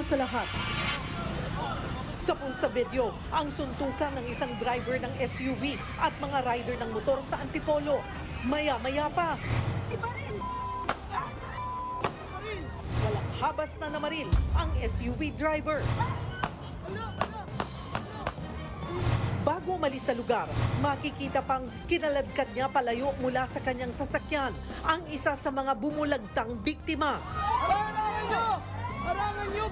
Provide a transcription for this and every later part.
sa lahat. Sa sa video, ang suntukan ng isang driver ng SUV at mga rider ng motor sa Antipolo. Maya-maya pa. Walang habas na namaril ang SUV driver. Bago umalis sa lugar, makikita pang kinaladkad niya palayo mula sa kanyang sasakyan ang isa sa mga bumulagtang biktima. Harangan nyo! Harangan nyo!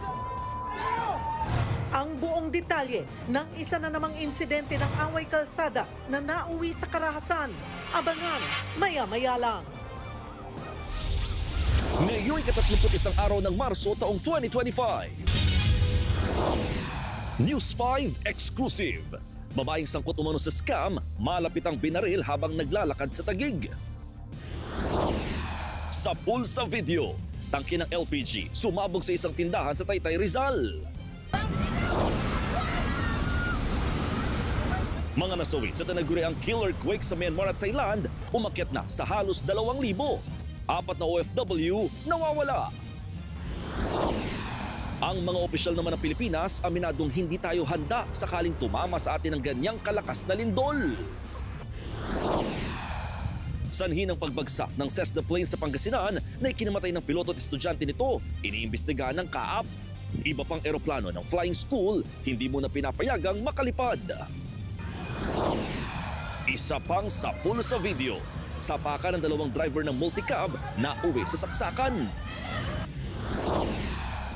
Ang buong detalye ng isa na namang insidente ng away kalsada na nauwi sa karahasan. Abangan, maya-maya lang. Ngayon'y 31 araw ng Marso taong 2025. News 5 Exclusive. Babaeng sangkot umano sa scam, malapit ang binaril habang naglalakad sa Taguig. Sa pulsa video, tangke ng LPG sumabog sa isang tindahan sa Taytay, Rizal. Mga nasawi sa tinaguri ang killer quake sa Myanmar at Thailand, umakyat na sa halos 2,000. 4 na OFW nawawala. Ang mga opisyal naman ng Pilipinas aminadong hindi tayo handa sakaling tumama sa atin ng ganyang kalakas na lindol. Sanhi ng pagbagsak ng Cessna plane sa Pangasinan na ikinamatay ng piloto at estudyante nito, iniimbestigahan ng Kaap. Iba pang eroplano ng flying school, hindi muna pinapayagang makalipad. Isa pang sapul sa video, sapakan ng 2 driver ng multicab na uwi sa saksakan.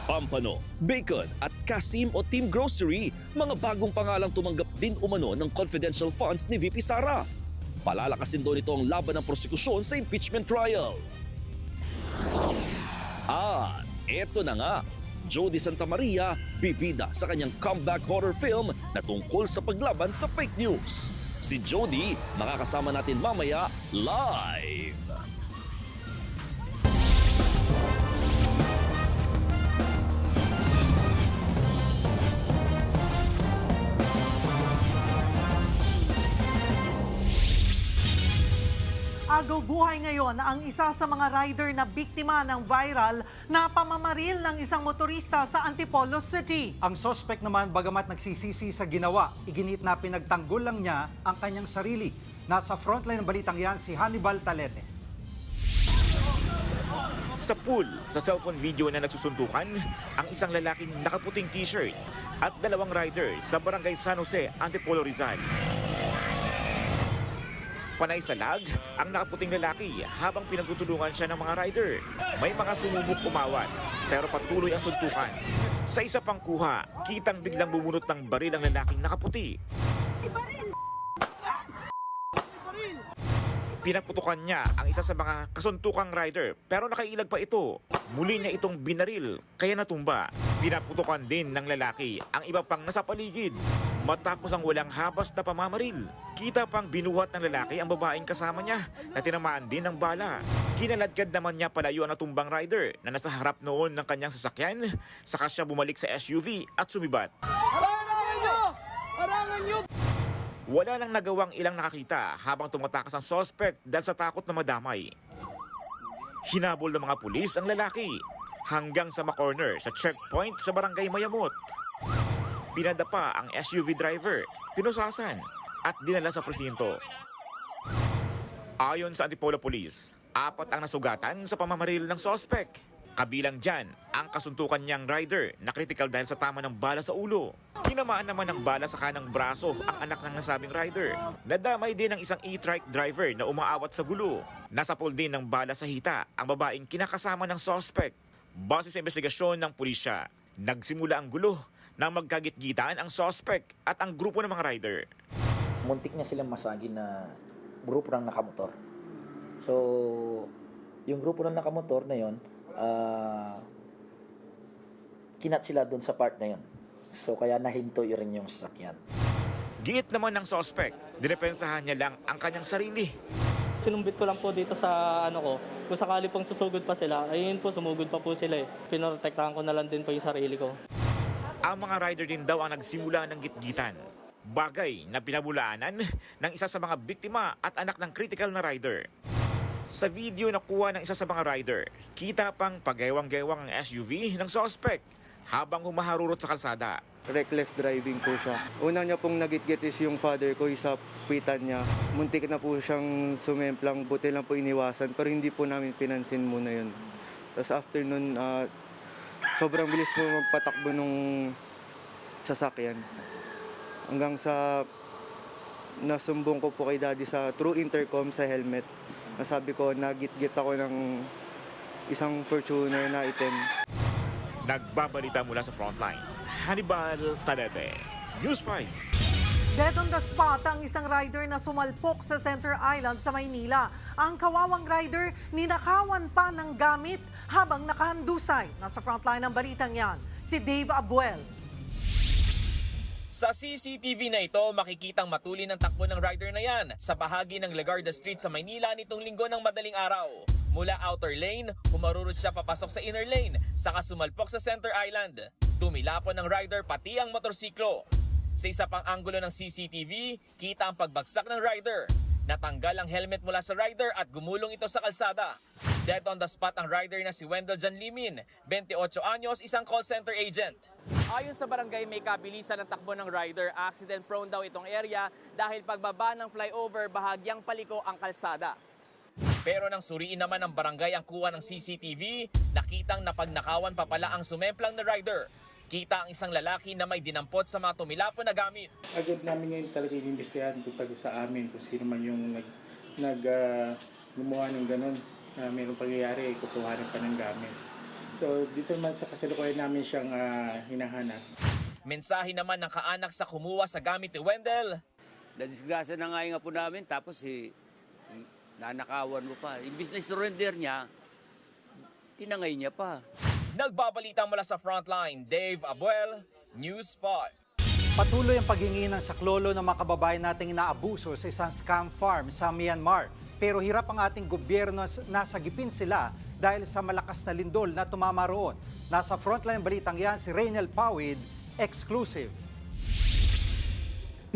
Pampano, Bacon at Kasim o Team Grocery, mga bagong pangalang tumanggap din umano ng confidential funds ni VP Sara. Palalakasin doon ito ang laban ng prosekusyon sa impeachment trial. At eto na nga, Jody Santa Maria bibida sa kanyang comeback horror film na tungkol sa paglaban sa fake news. Si Jody makakasama natin mamaya live. Agaw buhay ngayon ang isa sa mga rider na biktima ng viral na pamamaril ng isang motorista sa Antipolo City. Ang sospek naman bagamat nagsisisi sa ginawa, iginit na pinagtanggol lang niya ang kanyang sarili. Nasa frontline ng balitang yan si Hannibal Talete. Sa pool, sa cellphone video na nagsusuntukan, ang isang lalaking nakaputing t-shirt at 2 riders sa barangay San Jose, Antipolo, Rizal. Panay sa lag ang nakaputing lalaki habang pinagtutulungan siya ng mga rider. May mga sumubok umawat pero patuloy ang suntukan. Sa isa pang kuha, kitang biglang bumunot ng baril ang lalaking nakaputi. Pinaputukan niya ang isa sa mga kasuntukang rider pero nakailag pa ito. Muli niya itong binaril kaya natumba. Pinaputukan din ng lalaki ang iba pang nasa paligid. Matapos ang walang habas na pamamaril, kita pang binuhat ng lalaki ang babaeng kasama niya na tinamaan din ng bala. Kinaladkad naman niya palayo ang natumbang rider na nasa harap noon ng kanyang sasakyan, saka siya bumalik sa SUV at sumibat. Harangan nyo! Harangan nyo! Wala nang nagawang ilang nakakita habang tumatakas ang suspect dahil sa takot na madamay. Hinabol ng mga pulis ang lalaki hanggang sa makorner sa checkpoint sa barangay Mayamot. Pinadapa ang SUV driver, pinusasan at dinala sa presinto. Ayon sa Antipolo Police, 4 ang nasugatan sa pamamaril ng suspect. Kabilang dyan ang kasuntukan niyang rider na critical dahil sa tama ng bala sa ulo. Tinamaan naman ng bala sa kanang braso ang anak ng nasabing rider. Nadamay din ang isang e-trike driver na umaawat sa gulo. Nasapol din ng bala sa hita ang babaeng kinakasama ng suspect. Base sa investigasyon ng pulisya, nagsimula ang gulo nang magkagit-gitan ang suspect at ang grupo ng mga rider. Muntik na silang masagi na grupo ng nakamotor. So, yung grupo ng nakamotor na yon, kinat sila doon sa part na yon. So, kaya nahinto rin yung sasakyan. Giit naman ng suspect, dinepensahan niya lang ang kanyang sarili. Sinumbit ko lang po dito sa kung sakali pong susugod pa sila, ayun po, sumugod pa po sila eh. Pinoprotektahan ko na lang din po yung sarili ko. Ang mga rider din daw ang nagsimula ng gitgitan. Bagay na pinabulaanan ng isa sa mga biktima at anak ng critical na rider. Sa video na kuha ng isa sa mga rider, kita pang pagewang-gewang ang SUV ng suspect. habang humaharurot sa kalsada. Reckless driving po siya. Una niya pong nagitgit is yung father ko, sa kwitan niya. Muntik na po siyang sumemplang, buti lang po iniwasan, pero hindi po namin pinansin muna yun. Tapos after nun, sobrang bilis po magpatakbo nung sasakyan. Hanggang sa nasumbong ko po kay daddy sa through intercom sa helmet. Nasabi ko, nagitgit ako ng isang Fortuner na item. Nagbabalita mula sa frontline. Hannibal Talete, News 5. Dead on the spot ang isang rider na sumalpok sa Center Island sa Maynila. Ang kawawang rider ninakawan pa ng gamit habang nakahandusay. Nasa frontline ng balitang yan, si Dave Abuel. Sa CCTV na ito, makikitang matuli ng takbo ng rider na yan sa bahagi ng Legarda Street sa Maynila nitong linggo ng madaling araw. Mula outer lane, humarurot siya papasok sa inner lane, saka sumalpok sa Center Island. Tumilapon ng rider pati ang motorsiklo. Sa isa pang anggulo ng CCTV, kita ang pagbagsak ng rider. Natanggal ang helmet mula sa rider at gumulong ito sa kalsada. Dead on the spot ang rider na si Wendell John Limin, 28 anyos, isang call center agent. Ayon sa barangay, may kabilisan ng takbo ng rider. Accident prone daw itong area dahil pagbaba ng flyover, bahagyang paliko ang kalsada. Pero nang suriin naman ng barangay ang kuha ng CCTV, nakitang napagnakawan pa pala ang sumemplang na rider. Kita ang isang lalaki na may dinampot sa mga tumilapon na gamit. Agad namin ngayon talaga inimbestigahan kung taga sa amin, kung sino man yung gumawa ng ganun. Mayroong pangyayari, kukuhanin pa ng gamit. So dito naman sa kasalukuyan namin siyang hinahanap. Mensahe naman ng kaanak sa kumuha sa gamit ni Wendell. Nadisgrasya na nga yung apo namin, tapos nanakawan mo pa. Imbis na surrender niya, tinangay niya pa. Nagbabalita mula sa frontline, Dave Abuel, News 5. Patuloy ang paghingi ng saklolo ng mga kababayan nating inaabuso sa isang scam farm sa Myanmar. Pero hirap ang ating gobyerno na sagipin sila dahil sa malakas na lindol na tumama roon. Nasa frontline balitang yan si Rainiel Pawid, exclusive.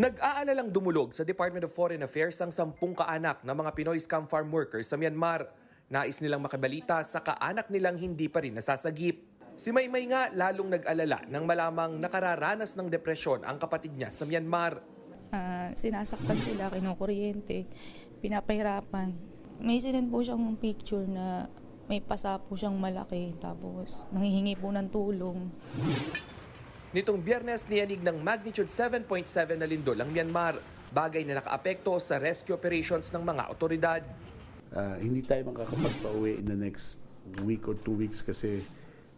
Nag-aalalang dumulog sa Department of Foreign Affairs ang 10 kaanak ng mga Pinoy scam farm workers sa Myanmar. Nais nilang makabalita sa kaanak nilang hindi pa rin nasasagip. Si Maymay nga lalong nag-alala nang malamang nakararanas ng depresyon ang kapatid niya sa Myanmar. Sinasaktan sila, kinukuryente, pinapahirapan. May sinend po siyang picture na may pasa po siyang malaki tapos nanghihingi po ng tulong. Nitong Biyernes, niyanig ng magnitude 7.7 na lindol ang Myanmar, bagay na nakaapekto sa rescue operations ng mga otoridad. Hindi tayo makakapagpa-uwi in the next week or 2 weeks kasi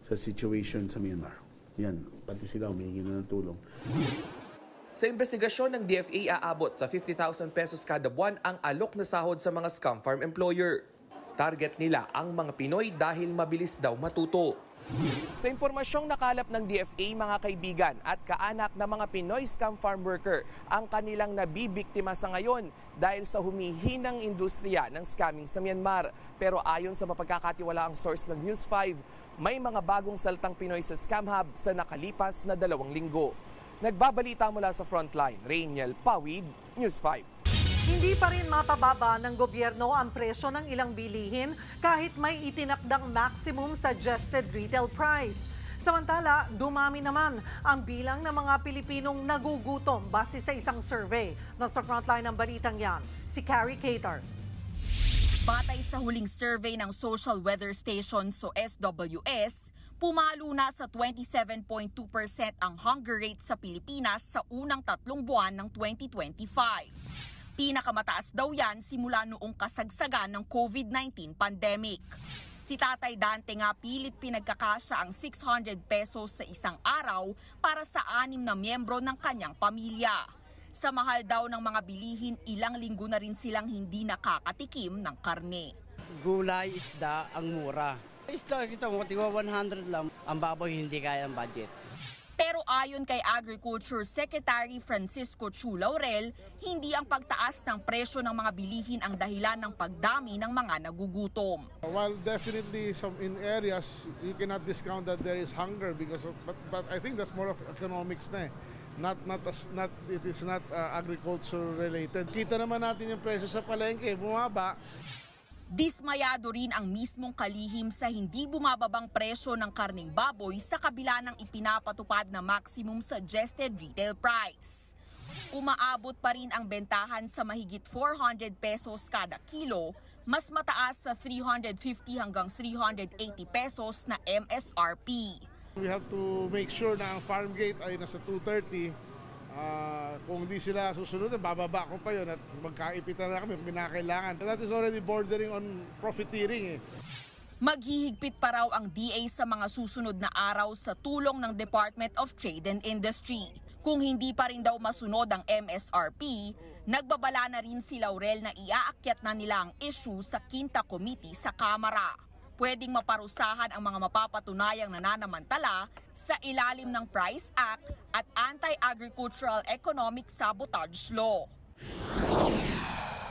sa situation sa Myanmar. Yan, pati sila humihingi na ng tulong. Sa investigasyon ng DFA, aabot sa 50,000 pesos kada buwan ang alok na sahod sa mga scam farm employer. Target nila ang mga Pinoy dahil mabilis daw matuto. Sa impormasyong nakalap ng DFA, mga kaibigan at kaanak ng mga Pinoy scam farm worker ang kanilang nabibiktima sa ngayon dahil sa humihinang industriya ng scamming sa Myanmar. Pero ayon sa mapagkakatiwalaang source ng News 5, may mga bagong saltang Pinoy sa scam hub sa nakalipas na 2 linggo. Nagbabalita mula sa frontline, Rainiel Pawid, News 5. Hindi pa rin mapababa ng gobyerno ang presyo ng ilang bilihin kahit may itinakdang maximum suggested retail price. Samantala, dumami naman ang bilang ng mga Pilipinong nagugutom base sa isang survey. Nasa frontline ng balitang yan, si Carrie Cater. Batay sa huling survey ng Social Weather Station o SWS, pumalo na sa 27.2% ang hunger rate sa Pilipinas sa unang 3 buwan ng 2025. Pinakamataas daw yan simula noong kasagsagan ng COVID-19 pandemic. Si Tatay Dante nga pilit pinagkakasya ang 600 pesos sa isang araw para sa 6 na miyembro ng kanyang pamilya. Sa mahal daw ng mga bilihin, ilang linggo na rin silang hindi nakakatikim ng karne. Gulay, isda, ang mura. Isda, kita mo, 100 lang. Ang baboy hindi kaya ang budget. Pero ayon kay Agriculture Secretary Francisco Chu Laurel, hindi ang pagtaas ng presyo ng mga bilihin ang dahilan ng pagdami ng mga nagugutom. While definitely some in areas you cannot discount that there is hunger because of, but I think that's more of economics na eh. It is not agriculture related. Kita naman natin yung presyo sa palengke, bumaba. Dismayado rin ang mismong kalihim sa hindi bumababang presyo ng karneng baboy sa kabila ng ipinapatupad na maximum suggested retail price. Umaabot pa rin ang bentahan sa mahigit 400 pesos kada kilo, mas mataas sa 350 hanggang 380 pesos na MSRP. We have to make sure na ang farm gate ay nasa 230. Kung di sila susunod, bababa ko pa yun at magkaipitan na kami, pinakailangan. That is already bordering on profiteering. Maghihigpit pa raw ang DA sa mga susunod na araw sa tulong ng Department of Trade and Industry. Kung hindi pa rin daw masunod ang MSRP, nagbabala na rin si Laurel na iaakyat na nila ang issue sa Quinta Committee sa Kamara. Pwedeng maparusahan ang mga mapapatunayang nananamantala sa ilalim ng Price Act at Anti-Agricultural Economic Sabotage Law.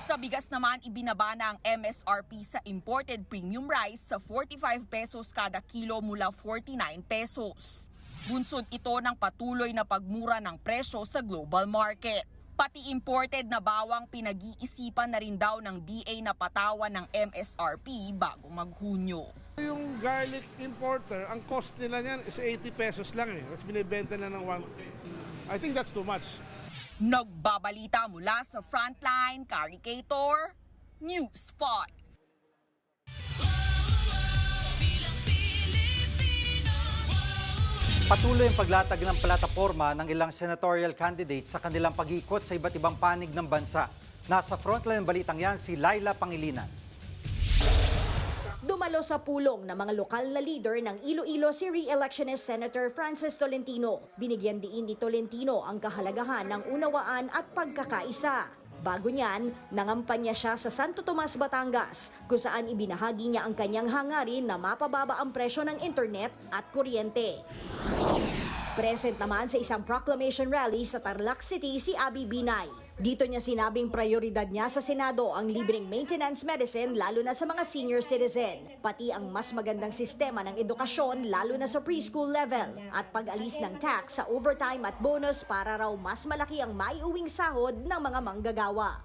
Sa bigas naman, ibinaba na ang MSRP sa imported premium rice sa 45 pesos kada kilo mula 49 pesos. Bunsod ito ng patuloy na pagmura ng presyo sa global market. Pati imported na bawang pinag-iisipan na rin daw ng DA na patawan ng MSRP bago maghunyo. Yung garlic importer, ang cost nila niyan is 80 pesos lang eh. Tapos binibenta na ng 1. I think that's too much. Nagbabalita mula sa Frontline, Caricator, News 5. Patuloy ang paglatag ng plataporma ng ilang senatorial candidates sa kanilang pag-ikot sa iba't ibang panig ng bansa. Nasa frontline ng balitang yan si Laila Pangilinan. Dumalo sa pulong ng mga lokal na leader ng Iloilo si re-electionist Senator Francis Tolentino. Binigyan diin ni Tolentino ang kahalagahan ng unawaan at pagkakaisa. Bago niyan, nangampanya siya sa Santo Tomas, Batangas, kung saan ibinahagi niya ang kanyang hangarin na mapababa ang presyo ng internet at kuryente. Present naman sa isang proclamation rally sa Tarlac City si Abby Binay. Dito niya sinabing prioridad niya sa Senado ang libreng maintenance medicine lalo na sa mga senior citizen, pati ang mas magandang sistema ng edukasyon lalo na sa preschool level, at pag-alis ng tax sa overtime at bonus para raw mas malaki ang maiuwing sahod ng mga manggagawa.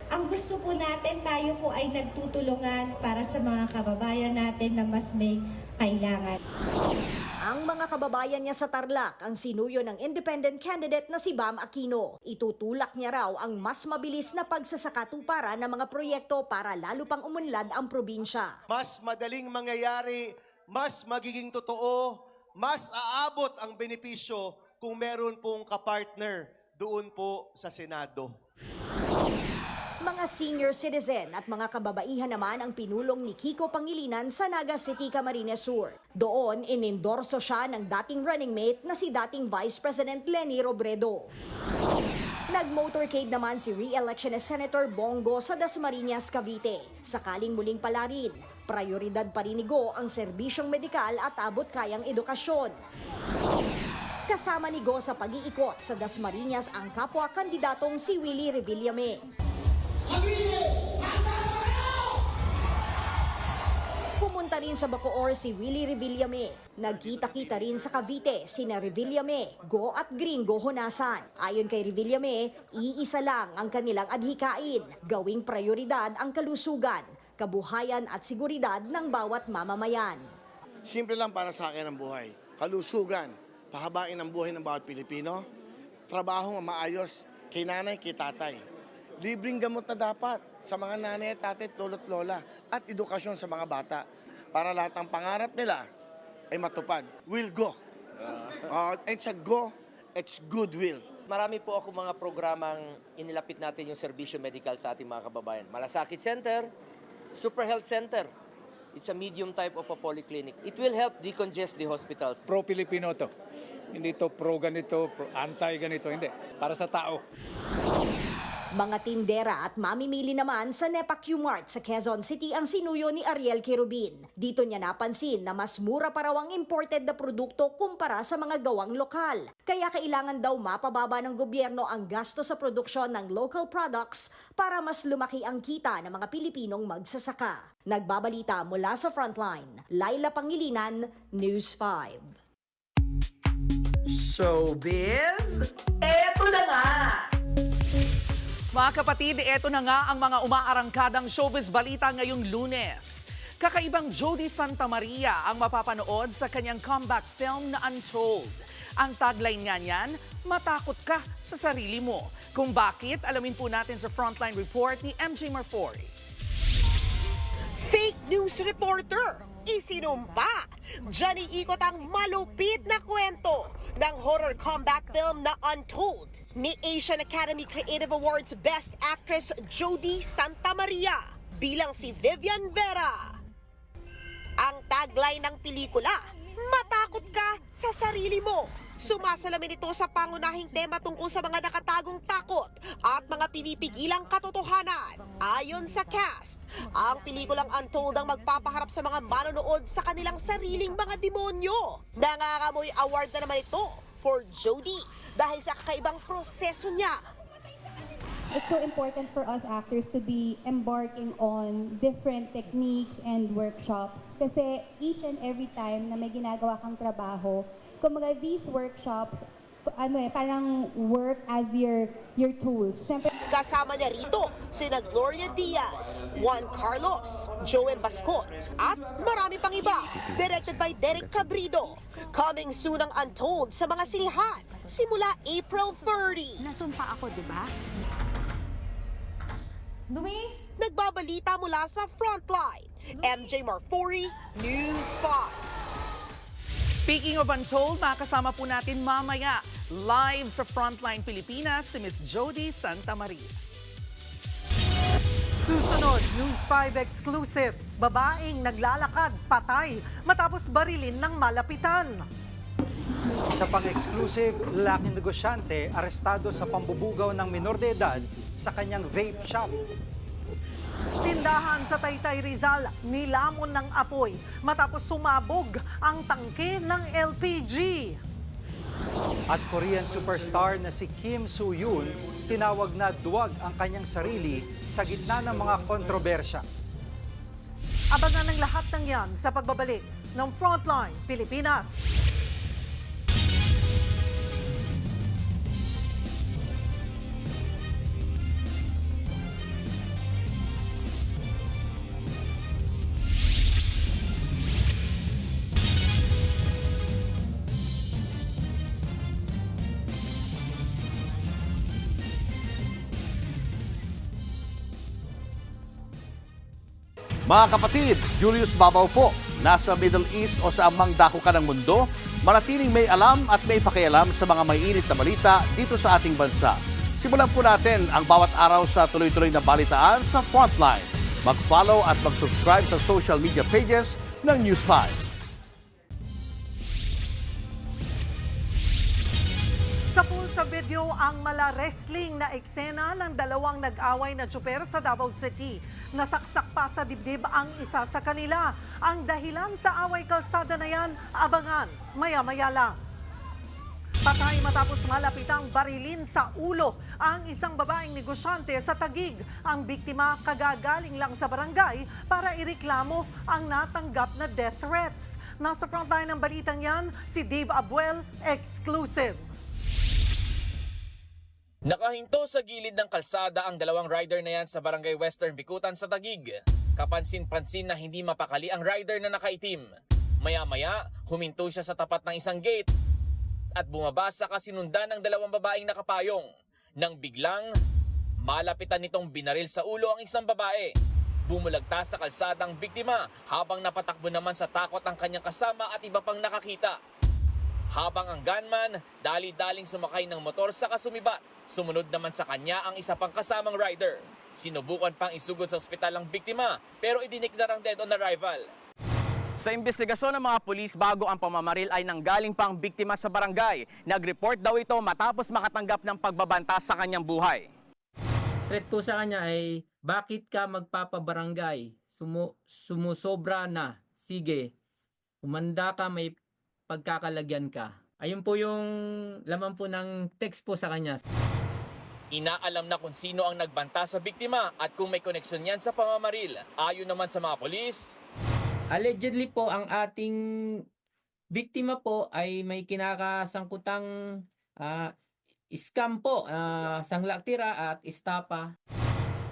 Ang gusto po natin, tayo po ay nagtutulungan para sa mga kababayan natin na mas may kailangan. Ang mga kababayan niya sa Tarlac ang sinuyo ng independent candidate na si Bam Aquino. Itutulak niya raw ang mas mabilis na pagsasakatuparan ng mga proyekto para lalo pang umunlad ang probinsya. Mas madaling mangyayari, mas magiging totoo, mas aabot ang benepisyo kung meron pong kapartner doon po sa Senado. Mga senior citizen at mga kababaihan naman ang pinulong ni Kiko Pangilinan sa Naga City, Camarines Sur. Doon, inendorso siya ng dating running mate na si dating Vice President Leni Robredo. Nag-motorcade naman si re-electionist Senator Bongo sa Dasmariñas, Cavite. Sakaling muling palarin, prioridad pa rin ni Go ang serbisyong medikal at abot-kayang edukasyon. Kasama ni Go sa pag-iikot sa Dasmariñas ang kapwa kandidatong si Willie Revillame. Pumunta rin sa Bacoor si Willie Revillame. Nagkita-kita rin sa Cavite sina Revillame, Go at Gringo Honasan. Ayon kay Revillame, iisa lang ang kanilang adhikain, gawing prioridad ang kalusugan, kabuhayan at seguridad ng bawat mamamayan. Simple lang para sa akin ang buhay. Kalusugan, pahabain ang buhay ng bawat Pilipino, trabaho maayos kay nanay, kay tatay. Libreng gamot na dapat sa mga nanay, tatay, lolo't lola at edukasyon sa mga bata para lahat ng pangarap nila ay matupad. We'll go. It's a go, it's goodwill. Marami po ako mga programang inilapit natin yung serbisyo medical sa ating mga kababayan. Malasakit Center, Super Health Center. It's a medium type of a polyclinic. It will help decongest the hospitals. Pro-Pilipino to. Hindi to pro ganito, pro anti-ganito. Hindi. Para sa tao. Mga tindera at mamimili naman sa Nepa Q-Mart sa Quezon City ang sinuyo ni Ariel Quirubin. Dito niya napansin na mas mura pa raw ang imported na produkto kumpara sa mga gawang lokal. Kaya kailangan daw mapababa ng gobyerno ang gasto sa produksyon ng local products para mas lumaki ang kita ng mga Pilipinong magsasaka. Nagbabalita mula sa Frontline, Laila Pangilinan, News 5. Showbiz, eto na nga! Mga kapatid, eto na nga ang mga umaarangkadang showbiz balita ngayong Lunes. Kakaibang Jody Santa Maria ang mapapanood sa kanyang comeback film na Untold. Ang tagline nga niyan, matakot ka sa sarili mo. Kung bakit, alamin po natin sa Frontline Report ni MJ Marfori. Fake news reporter, isinumpa. Diyan iikot ang malupit na kwento ng horror comeback film na Untold ni Asian Academy Creative Awards Best Actress Jody Santa Maria bilang si Vivian Vera. Ang tagline ng pelikula, matakot ka sa sarili mo. Sumasalamin ito sa pangunahing tema tungkol sa mga nakatagong takot at mga pinipigilang katotohanan. Ayon sa cast, ang pelikulang Untold ang magpapaharap sa mga manonood sa kanilang sariling mga demonyo. Nangangamoy award na naman ito for Jody dahil sa kakaibang proseso niya. It's so important for us actors to be embarking on different techniques and workshops kasi each and every time na may ginagawa kang trabaho, kumbaga these workshops, parang work as your tools. Siyempre, kasama niya rito sina Gloria Diaz, Juan Carlos, Joey Bascon at marami pang iba. Directed by Derek Cabrido. Coming soon ang Untold sa mga sinihan simula April 30. Nasumpa ako, di ba? Luis? Nagbabalita mula sa Frontline. MJ Marfori, News 5. Speaking of Untold, makasama po natin mamaya live sa Frontline Pilipinas si Miss Jody Santa Maria. Susunod, News 5 exclusive. Babaeng naglalakad, patay, matapos barilin ng malapitan. Sa pang-exclusive, lalaking negosyante arestado sa pambubugaw ng minor de edad sa kanyang vape shop. Tindahan sa Taytay Rizal, nilamon ng apoy matapos sumabog ang tangke ng LPG. At Korean superstar na si Kim Soo-yoon, tinawag na duwag ang kanyang sarili sa gitna ng mga kontrobersya. Abangan ng lahat ng yan sa pagbabalik ng Frontline Pilipinas. Mga kapatid, Julius Babaw po. Nasa Middle East o sa amang dako ka ng mundo, manatiling may alam at may pakialam sa mga mainit na balita dito sa ating bansa. Simulan po natin ang bawat araw sa tuloy-tuloy na balitaan sa Frontline. Mag-follow at mag-subscribe sa social media pages ng News 5. Sa pool sa video ang mala-wrestling na eksena ng dalawang nag-away na tsuper sa Davao City. Nasaksak pa sa dibdib ang isa sa kanila. Ang dahilan sa away kalsada na yan, abangan, maya-maya lang. Patay matapos malapitang barilin sa ulo ang isang babaeng negosyante sa Taguig. Ang biktima kagagaling lang sa barangay para ireklamo ang natanggap na death threats. Nasa frontline ng balitang yan, si Dave Abuel, exclusive. Nakahinto sa gilid ng kalsada ang dalawang rider na yan sa Barangay Western Bikutan sa Taguig. Kapansin-pansin na hindi mapakali ang rider na nakaitim. Maya-maya, huminto siya sa tapat ng isang gate at bumaba sa kasinundan ng dalawang babaeng nakapayong. Nang biglang, malapitan nitong binaril sa ulo ang isang babae. Bumulagta sa kalsada ang biktima habang napatakbo naman sa takot ang kanyang kasama at iba pang nakakita. Habang ang gunman, dali-daling sumakay ng motor sa kasumibat. Sumunod naman sa kanya ang isa pang kasamang rider. Sinubukan pang isugod sa ospital ang biktima pero idineklarang dead on arrival. Sa investigasyon ng mga pulis bago ang pamamaril ay nanggaling pang biktima sa barangay. Nag-report daw ito matapos makatanggap ng pagbabanta sa kanyang buhay. Threat po sa kanya ay, bakit ka magpapabarangay? Sumusobra na. Sige, umanda ka, may pagkakalagyan ka. Ayun po yung laman po ng text po sa kanya. Inaalam na kung sino ang nagbanta sa biktima at kung may koneksyon yan sa pamamaril. Ayon naman sa mga pulis, allegedly po ang ating biktima po ay may kinakasangkutang scam po, sanglatira at istapa.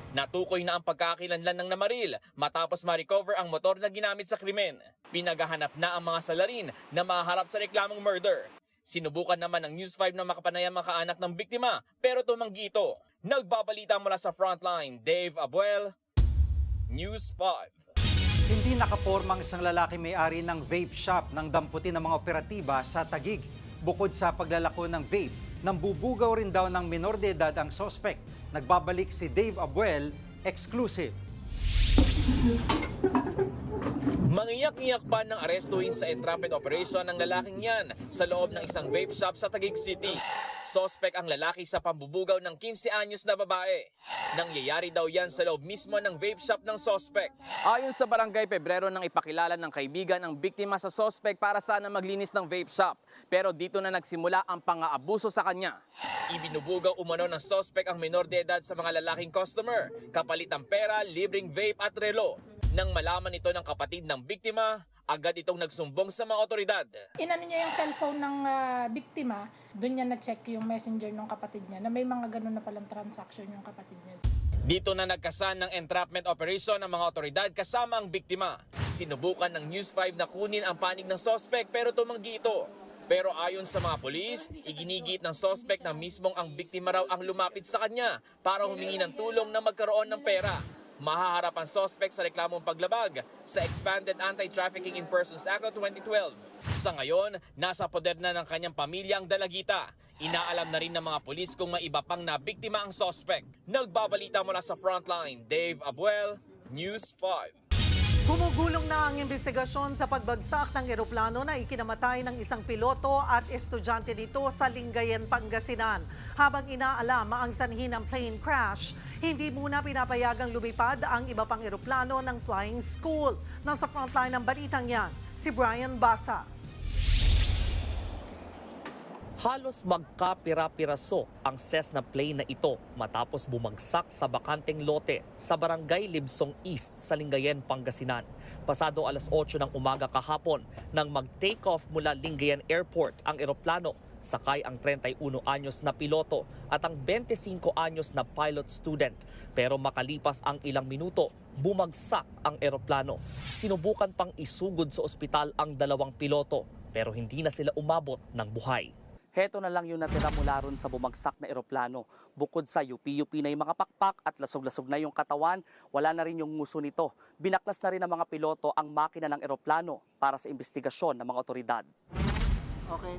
Natukoy na ang pagkakakilanlan ng namaril matapos ma-recover ang motor na ginamit sa krimen. Pinaghahanap na ang mga salarin na maharap sa reklamong murder. Sinubukan naman ng News 5 na makapanayam ang kaanak ng biktima pero tumanggi ito. Nagbabalita mula sa Frontline, Dave Abuel, News 5. Hindi nakapormang isang lalaki may-ari ng vape shop ng damputin ng mga operatiba sa Taguig. Bukod sa paglalako ng vape, nambubugaw rin daw ng minor de edad ang suspect. Nagbabalik si Dave Abuel, exclusive. Mangiyak-ngiyak pa ng arestuhin sa entrapment operation ng lalaking yan sa loob ng isang vape shop sa Taguig City. Sospek ang lalaki sa pambubugaw ng 15 anyos na babae. Nangyayari daw yan sa loob mismo ng vape shop ng sospek. Ayon sa barangay, Pebrero nang ipakilala ng kaibigan ang biktima sa sospek para sana maglinis ng vape shop. Pero dito na nagsimula ang pang-aabuso sa kanya. Ibinubugaw umano ng sospek ang minor de edad sa mga lalaking customer, kapalit ng pera, libreng vape at relo. Nang malaman ito ng kapatid ng biktima, agad itong nagsumbong sa mga otoridad. Inano niya yung cellphone ng biktima, doon niya na-check yung messenger ng kapatid niya na may mga ganun na palang transaction yung kapatid niya. Dito na nagkasan ng entrapment operation ng mga otoridad kasama ang biktima. Sinubukan ng News 5 na kunin ang panig ng sospek pero tumanggi ito. Pero ayon sa mga polis, iginigit ng sospek na mismong ang biktima raw ang lumapit sa kanya para humingi ng tulong na magkaroon ng pera. Mahaharap ang sospek sa reklamong paglabag sa Expanded Anti-Trafficking in Persons Act of 2012. Sa ngayon, nasa poder na ng kanyang pamilya ang dalagita. Inaalam na rin ng mga pulis kung may iba pang nabiktima ang sospek. Nagbabalita mula sa Frontline, Dave Abuel, News 5. Gumugulong na ang investigasyon sa pagbagsak ng eroplano na ikinamatay ng isang piloto at estudyante nito sa Lingayen, Pangasinan. Habang inaalam ang sanhi ng plane crash, hindi muna pinapayagang lumipad ang iba pang eroplano ng flying school. Nasa frontline ng balitang yan, si Brian Basa. Halos magkapira-piraso ang Cessna plane na ito matapos bumagsak sa bakanteng lote sa Barangay Libsong East sa Lingayen, Pangasinan. Pasado alas 8 ng umaga kahapon nang mag-take off mula Lingayen Airport ang eroplano, sakay ang 31 anyos na piloto at ang 25 anyos na pilot student. Pero makalipas ang ilang minuto, bumagsak ang eroplano. Sinubukan pang isugod sa ospital ang dalawang piloto pero hindi na sila umabot ng buhay. Heto na lang yung natira mula ron sa bumagsak na eroplano. Bukod sa yupi-yupi na yung mga pakpak at lasog-lasog na yung katawan, wala na rin yung nguso nito. Binaklas na rin ng mga piloto ang makina ng eroplano para sa investigasyon ng mga otoridad.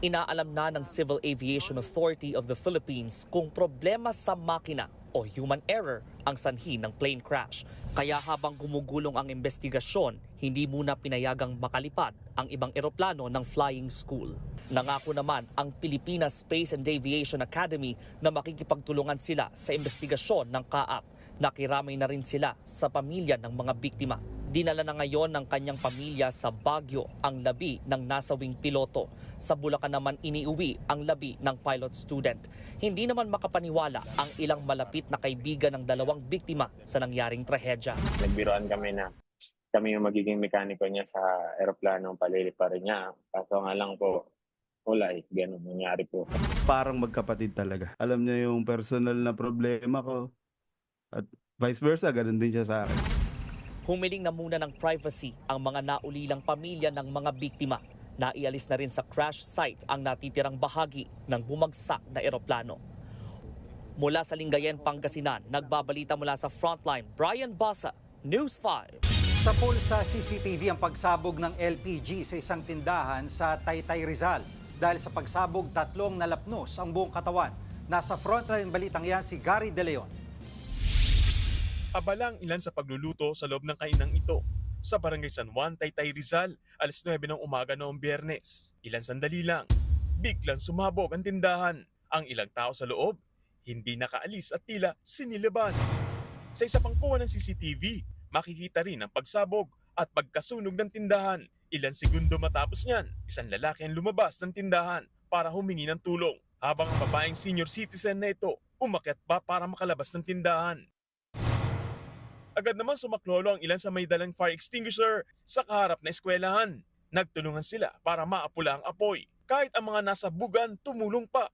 Inaalam na ng Civil Aviation Authority of the Philippines kung problema sa makina o human error ang sanhi ng plane crash. Kaya habang gumugulong ang investigasyon, hindi muna pinayagang makalipad ang ibang eroplano ng flying school. Nangako naman ang Pilipinas Space and Aviation Academy na makikipagtulungan sila sa investigasyon ng kaap. Nakiramay na rin sila sa pamilya ng mga biktima. Dinala na ngayon ng kanyang pamilya sa Baguio ang labi ng nasawing piloto. Sa Bulacan naman iniuwi ang labi ng pilot student. Hindi naman makapaniwala ang ilang malapit na kaibigan ng dalawang biktima sa nangyaring trahedya. Nagbiroan kami na kami yung magiging mekaniko niya sa eroplanong paliliparin niya. Kaso nga lang po, wala ganun nangyari po. Parang magkapatid talaga. Alam niya yung personal na problema ko at vice versa, ganun din siya sa akin. Humiling na muna ng privacy ang mga naulilang pamilya ng mga biktima. Naialis na rin sa crash site ang natitirang bahagi ng bumagsak na eroplano. Mula sa Lingayen, Pangasinan, nagbabalita mula sa Frontline, Brian Basa, News 5. Sa pool sa CCTV ang pagsabog ng LPG sa isang tindahan sa Taytay, Rizal. Dahil sa pagsabog, 3 nalapnos ang buong katawan. Nasa Frontline balitang yan si Gary De Leon. Abalang ilan sa pagluluto sa loob ng kainang ito sa Barangay San Juan, Taytay, Rizal, alas 9 ng umaga noong Biyernes. Ilang sandali lang, biglang sumabog ang tindahan. Ang ilang tao sa loob, hindi nakaalis at tila sinilaban. Sa isa pang kuha ng CCTV, makikita rin ang pagsabog at pagkasunog ng tindahan. Ilang segundo matapos niyan, isang lalaki ang lumabas ng tindahan para humingi ng tulong. Habang ang babaeng senior citizen na ito, umakyat pa para makalabas ng tindahan. Agad naman sumaklolo ang ilan sa may dalang fire extinguisher sa kaharap na eskwelahan. Nagtulungan sila para maapula ang apoy. Kahit ang mga nasa bugan tumulong pa.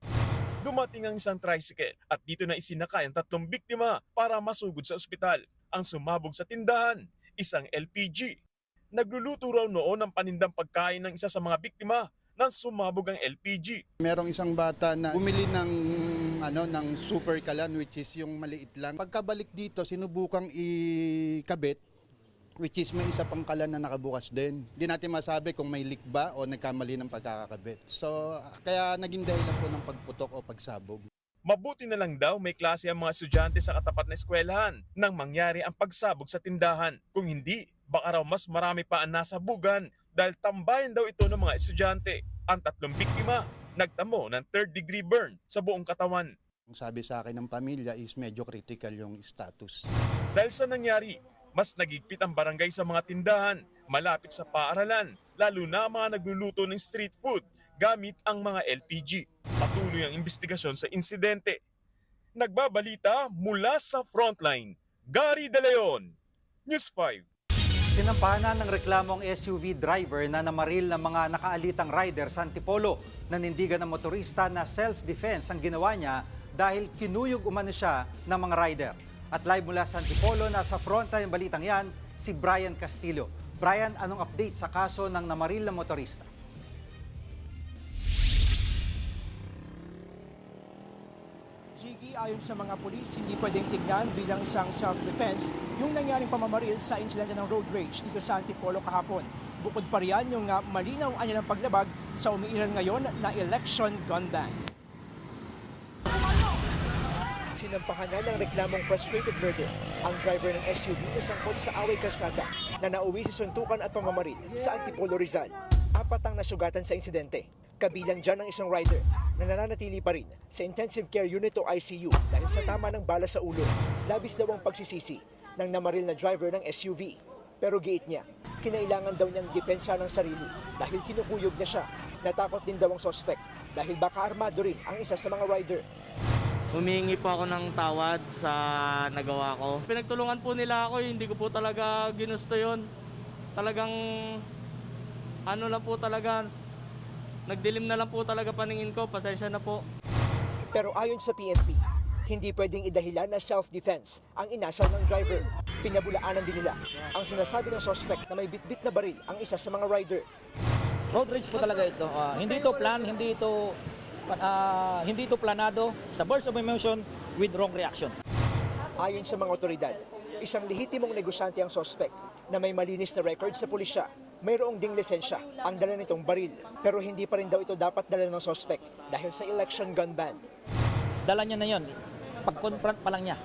dumating ang isang tricycle at dito na isinakay ang 3 biktima para masugod sa ospital. Ang sumabog sa tindahan, isang LPG. Nagluluto raw noon ng panindang pagkain ng isa sa mga biktima nang sumabog ang LPG. Merong isang bata na bumili ng super kalan, which is yung maliit lang. Pagkabalik dito, sinubukang ikabit, which is may isa pang kalan na nakabukas din. Hindi natin masabi kung may leak ba o nagkamali ng pagkakakabit. So, kaya naging dahilan po ng pagputok o pagsabog. Mabuti na lang daw may klase ang mga estudyante sa katapat na eskwelahan nang mangyari ang pagsabog sa tindahan. Kung hindi, baka raw mas marami pa ang nasabugan dahil tambayan daw ito ng mga estudyante. Ang 3 biktima nagtamo ng 3rd-degree burn sa buong katawan. Ang sabi sa akin ng pamilya is medyo critical yung status. Dahil sa nangyari, mas nagigpit ang barangay sa mga tindahan malapit sa paaralan, lalo na mga nagluluto ng street food gamit ang mga LPG. Patuloy ang investigasyon sa insidente. Nagbabalita mula sa frontline, Gary De Leon, News 5. Sinampahan ng reklamong SUV driver na namaril ng mga nakaalitang rider sa Antipolo. Nanindigan ng motorista na self-defense ang ginawa niya dahil kinuyog umano siya ng mga rider. At live mula sa Antipolo, nasa frontline balitang yan, si Brian Castillo. Brian, anong update sa kaso ng namaril na motorista? Jiggy, ayon sa mga pulis, hindi pwedeng tignan bilang isang self-defense yung nangyaring pamamaril sa insidente ng road rage dito sa Antipolo kahapon. Bukod pa riyan yung malinaw anya ng paglabag sa umiiral ngayon na election gun ban. Sinampahan na ng reklamong frustrated murder ang driver ng SUV na sangkot sa away kalsada na nauwi sa suntukan at pamamaril sa Antipolo, Rizal. 4 ang nasugatan sa insidente. Kabilang dyan ang isang rider na nananatili pa rin sa intensive care unit o ICU dahil sa tama ng bala sa ulo. Labis daw ang pagsisisi ng namaril na driver ng SUV. Pero giit niya, kinailangan daw niyang depensa ng sarili dahil kinukuyog niya siya. Natakot din daw ang suspect dahil baka armado rin ang isa sa mga rider. Humingi po ako ng tawad sa nagawa ko. Pinagtulungan po nila ako, hindi ko po talaga ginusto yun. Talagang lang po talaga, nagdilim na lang po talaga paningin ko, pasensya na po. Pero ayon sa PNP, hindi pwedeng idahilan na self-defense ang inasal ng driver. Pinabulaanan din nila ang sinasabi ng suspect na may bitbit na baril ang isa sa mga rider. Road rage po talaga ito. Hindi ito plan, hindi ito planado, sa burst of emotion with wrong reaction. Ayon sa mga otoridad, isang lehitimong negosyante ang suspect na may malinis na record sa pulisya. Mayroong ding lisensya ang dala nitong baril, pero hindi pa rin daw ito dapat dala ng suspect dahil sa election gun ban. Dala niya na yon. Pag-confront pa lang niya,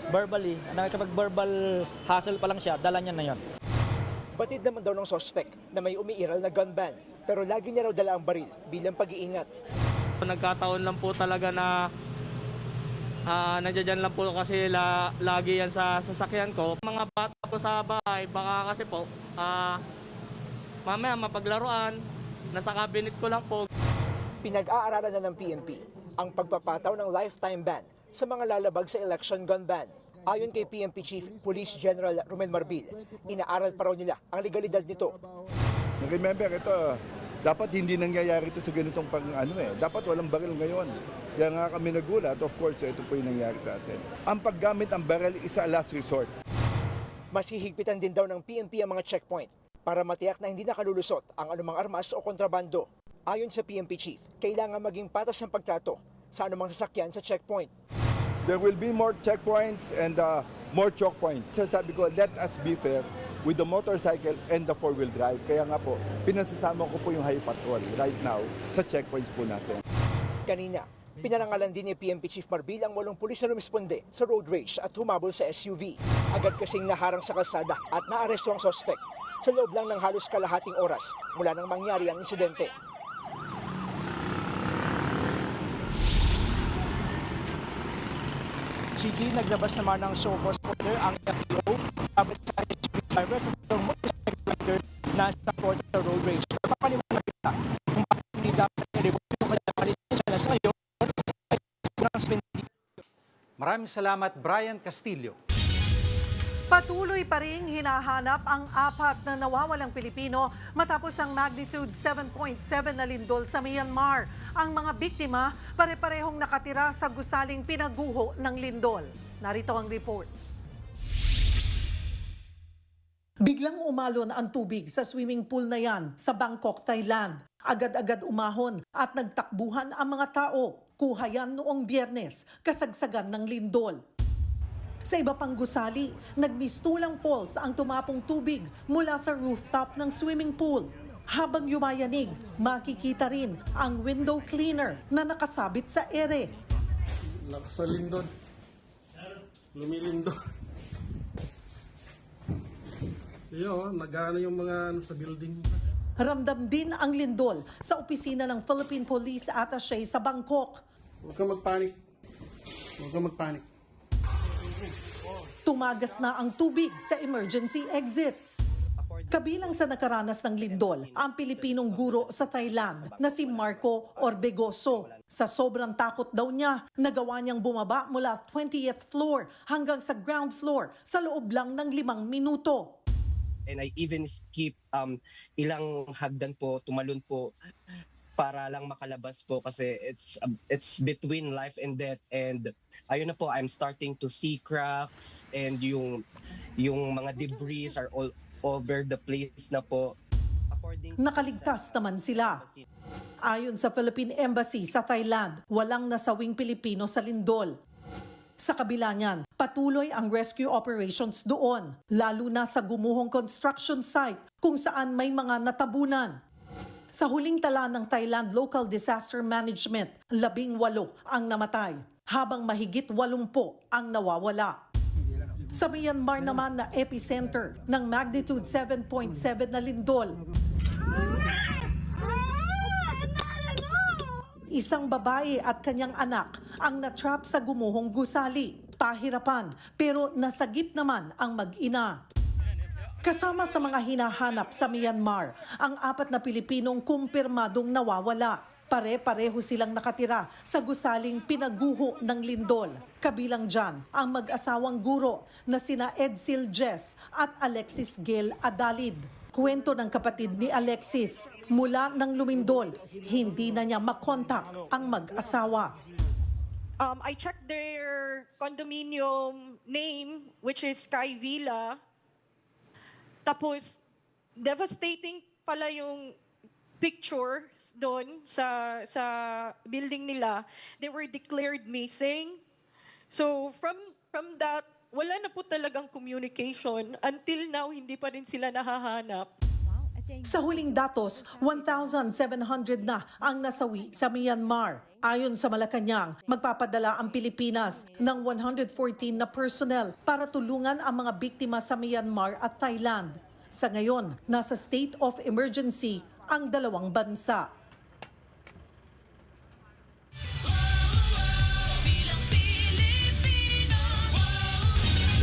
verbally, kapag verbal hassle pa lang siya, dala niya na yon. Batid naman daw ng suspect na may umiiral na gun ban, pero lagi niya raw dala ang baril bilang pag-iingat. Nagkataon lang po talaga na nandiyan lang po kasi lagi yan sa sasakyan ko. Mga bata po sa bahay, baka kasi po mamaya mapaglaruan, nasa cabinet ko lang po. Pinag-aaralan na ng PNP ang pagpapataw ng lifetime ban sa mga lalabag sa election gun ban. Ayon kay PNP Chief Police General Romel Marbil, inaaral pa raw nila ang legalidad nito. Remember, ito, dapat hindi nangyayari ito sa ganitong dapat walang baril ngayon. Kaya nga kami nagulat, of course, ito po yung nangyari sa atin. Ang paggamit ng baril is a last resort. Mas hihigpitan din daw ng PNP ang mga checkpoint para matiyak na hindi nakalulusot ang anumang armas o kontrabando. Ayon sa PNP Chief, kailangan maging patas ng pagtrato sa anumang sasakyan sa checkpoint. There will be more checkpoints and more choke points. Sabi ko, let us be fair with the motorcycle and the four-wheel drive. Kaya nga po, pinasasama ko po yung high patrol right now sa checkpoints po natin. Kanina, pinarangalan din ni PNP Chief Marbil ang 8 pulis na rumisponde sa road rage at humabol sa SUV. Agad kasing naharang sa kalsada at naaresto ang suspect sa loob lang ng halos kalahating oras mula nang mangyari ang insidente. Sige, naglabas naman ng show cause order ang FTO tapos sa SUV driver sa itong motorcycle rider na support sa road rage. Papaliwanag kita kung bakit hindi dapat i-revoke yung kanyang lisensya na sa ngayon. Maraming salamat, Brian Castillo. Patuloy pa rin hinahanap ang 4 na nawawalang Pilipino matapos ang magnitude 7.7 na lindol sa Myanmar. Ang mga biktima pare-parehong nakatira sa gusaling pinaguho ng lindol. Narito ang report. Biglang umalon ang tubig sa swimming pool na yan sa Bangkok, Thailand. Agad-agad umahon at nagtakbuhan ang mga tao. Kuha yan noong Biyernes, kasagsagan ng lindol. Sa iba pang gusali, nagmistulang falls ang tumapong tubig mula sa rooftop ng swimming pool. Habang yumayanig, makikita rin ang window cleaner na nakasabit sa ere. Sa lindol. Lumilindol. Iyo, nagana yung mga sa building. Ramdam din ang lindol sa opisina ng Philippine Police Attaché sa Bangkok. Huwag kang magpanik. Huwag kang magpanik. Tumagas na ang tubig sa emergency exit. Kabilang sa nakaranas ng lindol, ang Pilipinong guro sa Thailand na si Marco Orbegoso. Sa sobrang takot daw niya, nagawa niyang bumaba mula 20th floor hanggang sa ground floor sa loob lang ng 5 minuto. And I even skip ilang hagdan po, tumalon po para lang makalabas po kasi it's between life and death, and ayun na po, I'm starting to see cracks and yung mga debris are all over the place na po. Nakaligtas naman sila. Ayon sa Philippine Embassy sa Thailand, walang nasawing Pilipino sa lindol. Sa kabila niyan, patuloy ang rescue operations doon, lalo na sa gumuhong construction site kung saan may mga natabunan. Sa huling tala ng Thailand Local Disaster Management, 18 ang namatay, habang mahigit 80 ang nawawala. Sa Myanmar naman na epicenter ng magnitude 7.7 na lindol, isang babae at kanyang anak ang natrap sa gumuhong gusali. Pahirapan pero nasagip naman ang mag-ina. Kasama sa mga hinahanap sa Myanmar, ang 4 na Pilipinong kumpirmadong nawawala. Pare-pareho silang nakatira sa gusaling pinaguho ng lindol. Kabilang dyan ang mag-asawang guro na sina Edsel Jess at Alexis Gail Adalid. Kwento ng kapatid ni Alexis, mula ng lumindol, hindi na niya makontak ang mag-asawa. I checked their condominium name, which is Sky Villa. Tapos, devastating pala yung pictures doon sa building nila. They were declared missing. So, from that, wala na po talagang communication. Until now, hindi pa rin sila nahahanap. Sa huling datos, 1,700 na ang nasawi sa Myanmar. Ayon sa Malacanang, magpapadala ang Pilipinas ng 114 na personnel para tulungan ang mga biktima sa Myanmar at Thailand. Sa ngayon, nasa state of emergency ang dalawang bansa.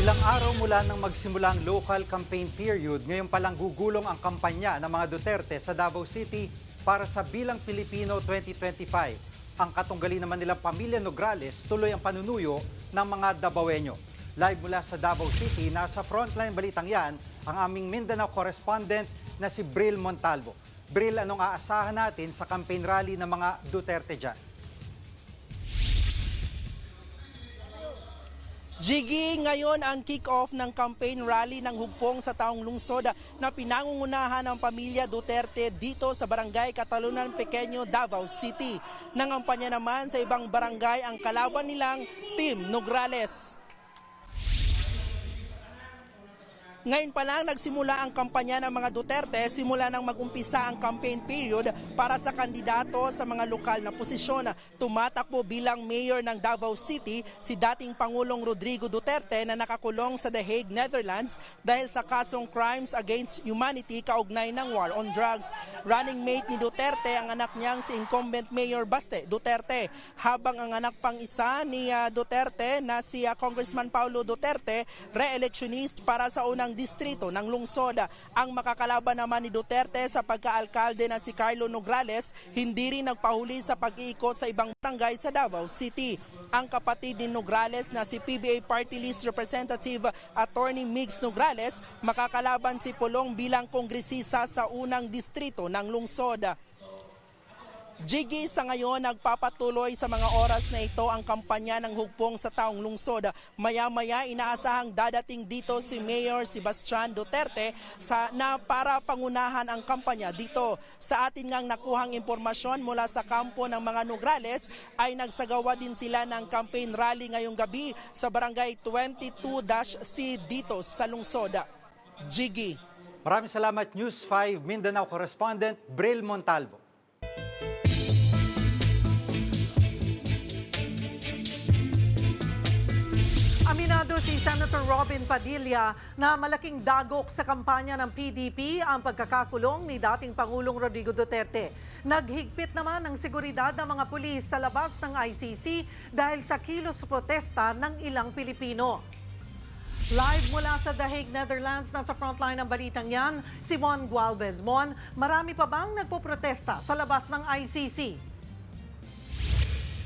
Ilang araw mula nang magsimula ang local campaign period, ngayon palang gugulong ang kampanya ng mga Duterte sa Davao City para sa Bilang Pilipino 2025. Ang katunggali naman nilang pamilya Nograles tuloy ang panunuyo ng mga Davaoenyo. Live mula sa Davao City, nasa frontline balitang yan ang aming Mindanao correspondent na si Bril Montalvo. Bril, anong aasahan natin sa campaign rally ng mga Duterte dyan? Jiggy, ngayon ang kick-off ng campaign rally ng hugpong sa taong lungsod na pinangungunahan ng pamilya Duterte dito sa Barangay Catalunan Pequeño, Davao City. Nangampanya naman sa ibang barangay ang kalaban nilang Team Nograles. Ngayon pa lang nagsimula ang kampanya ng mga Duterte simula nang mag-umpisa ang campaign period para sa kandidato sa mga lokal na posisyon. Tumatakbo bilang mayor ng Davao City si dating Pangulong Rodrigo Duterte na nakakulong sa The Hague, Netherlands dahil sa kasong crimes against humanity kaugnay ng war on drugs. Running mate ni Duterte ang anak niyang si incumbent Mayor Baste Duterte, habang ang anak pang isa ni Duterte na si Congressman Paulo Duterte, re-electionist para sa unang distrito ng lungsod. Ang makakalaban naman ni Duterte sa pagkaalkalde na si Carlo Nograles, hindi rin nagpahuli sa pag-iikot sa ibang barangay sa Davao City. Ang kapatid ni Nograles na si PBA Party List Representative Attorney Migs Nograles, makakalaban si Pulong bilang kongresista sa unang distrito ng lungsod. Jiggy, sa ngayon nagpapatuloy sa mga oras na ito ang kampanya ng hugpong sa taong lungsod. Maya-maya inaasahang dadating dito si Mayor Sebastian Duterte na para pangunahan ang kampanya dito. Sa atin ngang nakuhang impormasyon mula sa kampo ng mga Nograles ay nagsagawa din sila ng campaign rally ngayong gabi sa barangay 22-C dito sa lungsod. Jiggy. Maraming salamat News 5 Mindanao correspondent Bril Montalvo. Aminado si Senator Robin Padilla na malaking dagok sa kampanya ng PDP ang pagkakakulong ni dating Pangulong Rodrigo Duterte. Naghigpit naman ang seguridad ng mga pulis sa labas ng ICC dahil sa kilos protesta ng ilang Pilipino. Live mula sa The Hague, Netherlands, nasa frontline ng balitang yan, si Mon Gualvez. Mon, marami pa bang nagpoprotesta sa labas ng ICC?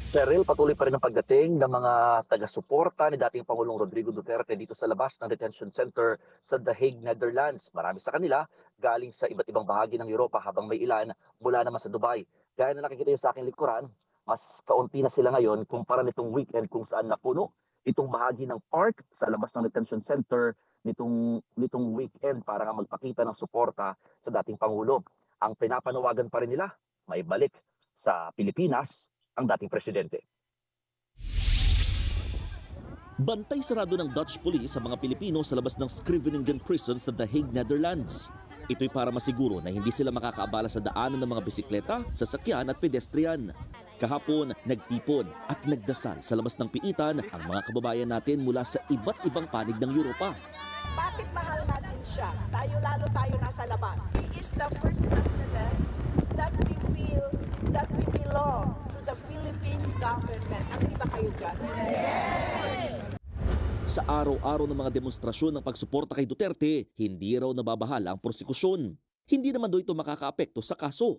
Cheryl, patuloy pa rin ang pagdating ng mga taga-suporta ni dating Pangulong Rodrigo Duterte dito sa labas ng detention center sa The Hague, Netherlands. Marami sa kanila galing sa iba't ibang bahagi ng Europa habang may ilan mula naman sa Dubai. Gaya na nakikita yung sa aking likuran, mas kaunti na sila ngayon kumpara nitong weekend kung saan napuno itong bahagi ng park sa labas ng detention center nitong weekend para nga magpakita ng suporta sa dating Pangulo. Ang pinapanawagan pa rin nila, may balik sa Pilipinas ang dating presidente. Bantay sarado ng Dutch police sa mga Pilipino sa labas ng Scheveningen prison sa The Hague, Netherlands. Ito'y para masiguro na hindi sila makakaabala sa daanan ng mga bisikleta, sasakyan at pedestrian. Kahapon, nagtipon at nagdasal sa labas ng piitan ang mga kababayan natin mula sa iba't ibang panig ng Europa. Bakit mahal natin siya? Lalo tayo nasa labas. He is the first president that we feel that we belong to the Philippine government. Ano ba kayo dyan? Yes! Sa araw-araw ng mga demonstrasyon ng pagsuporta kay Duterte, hindi raw nababahala ang prosekusyon. Hindi naman daw ito makakaapekto sa kaso.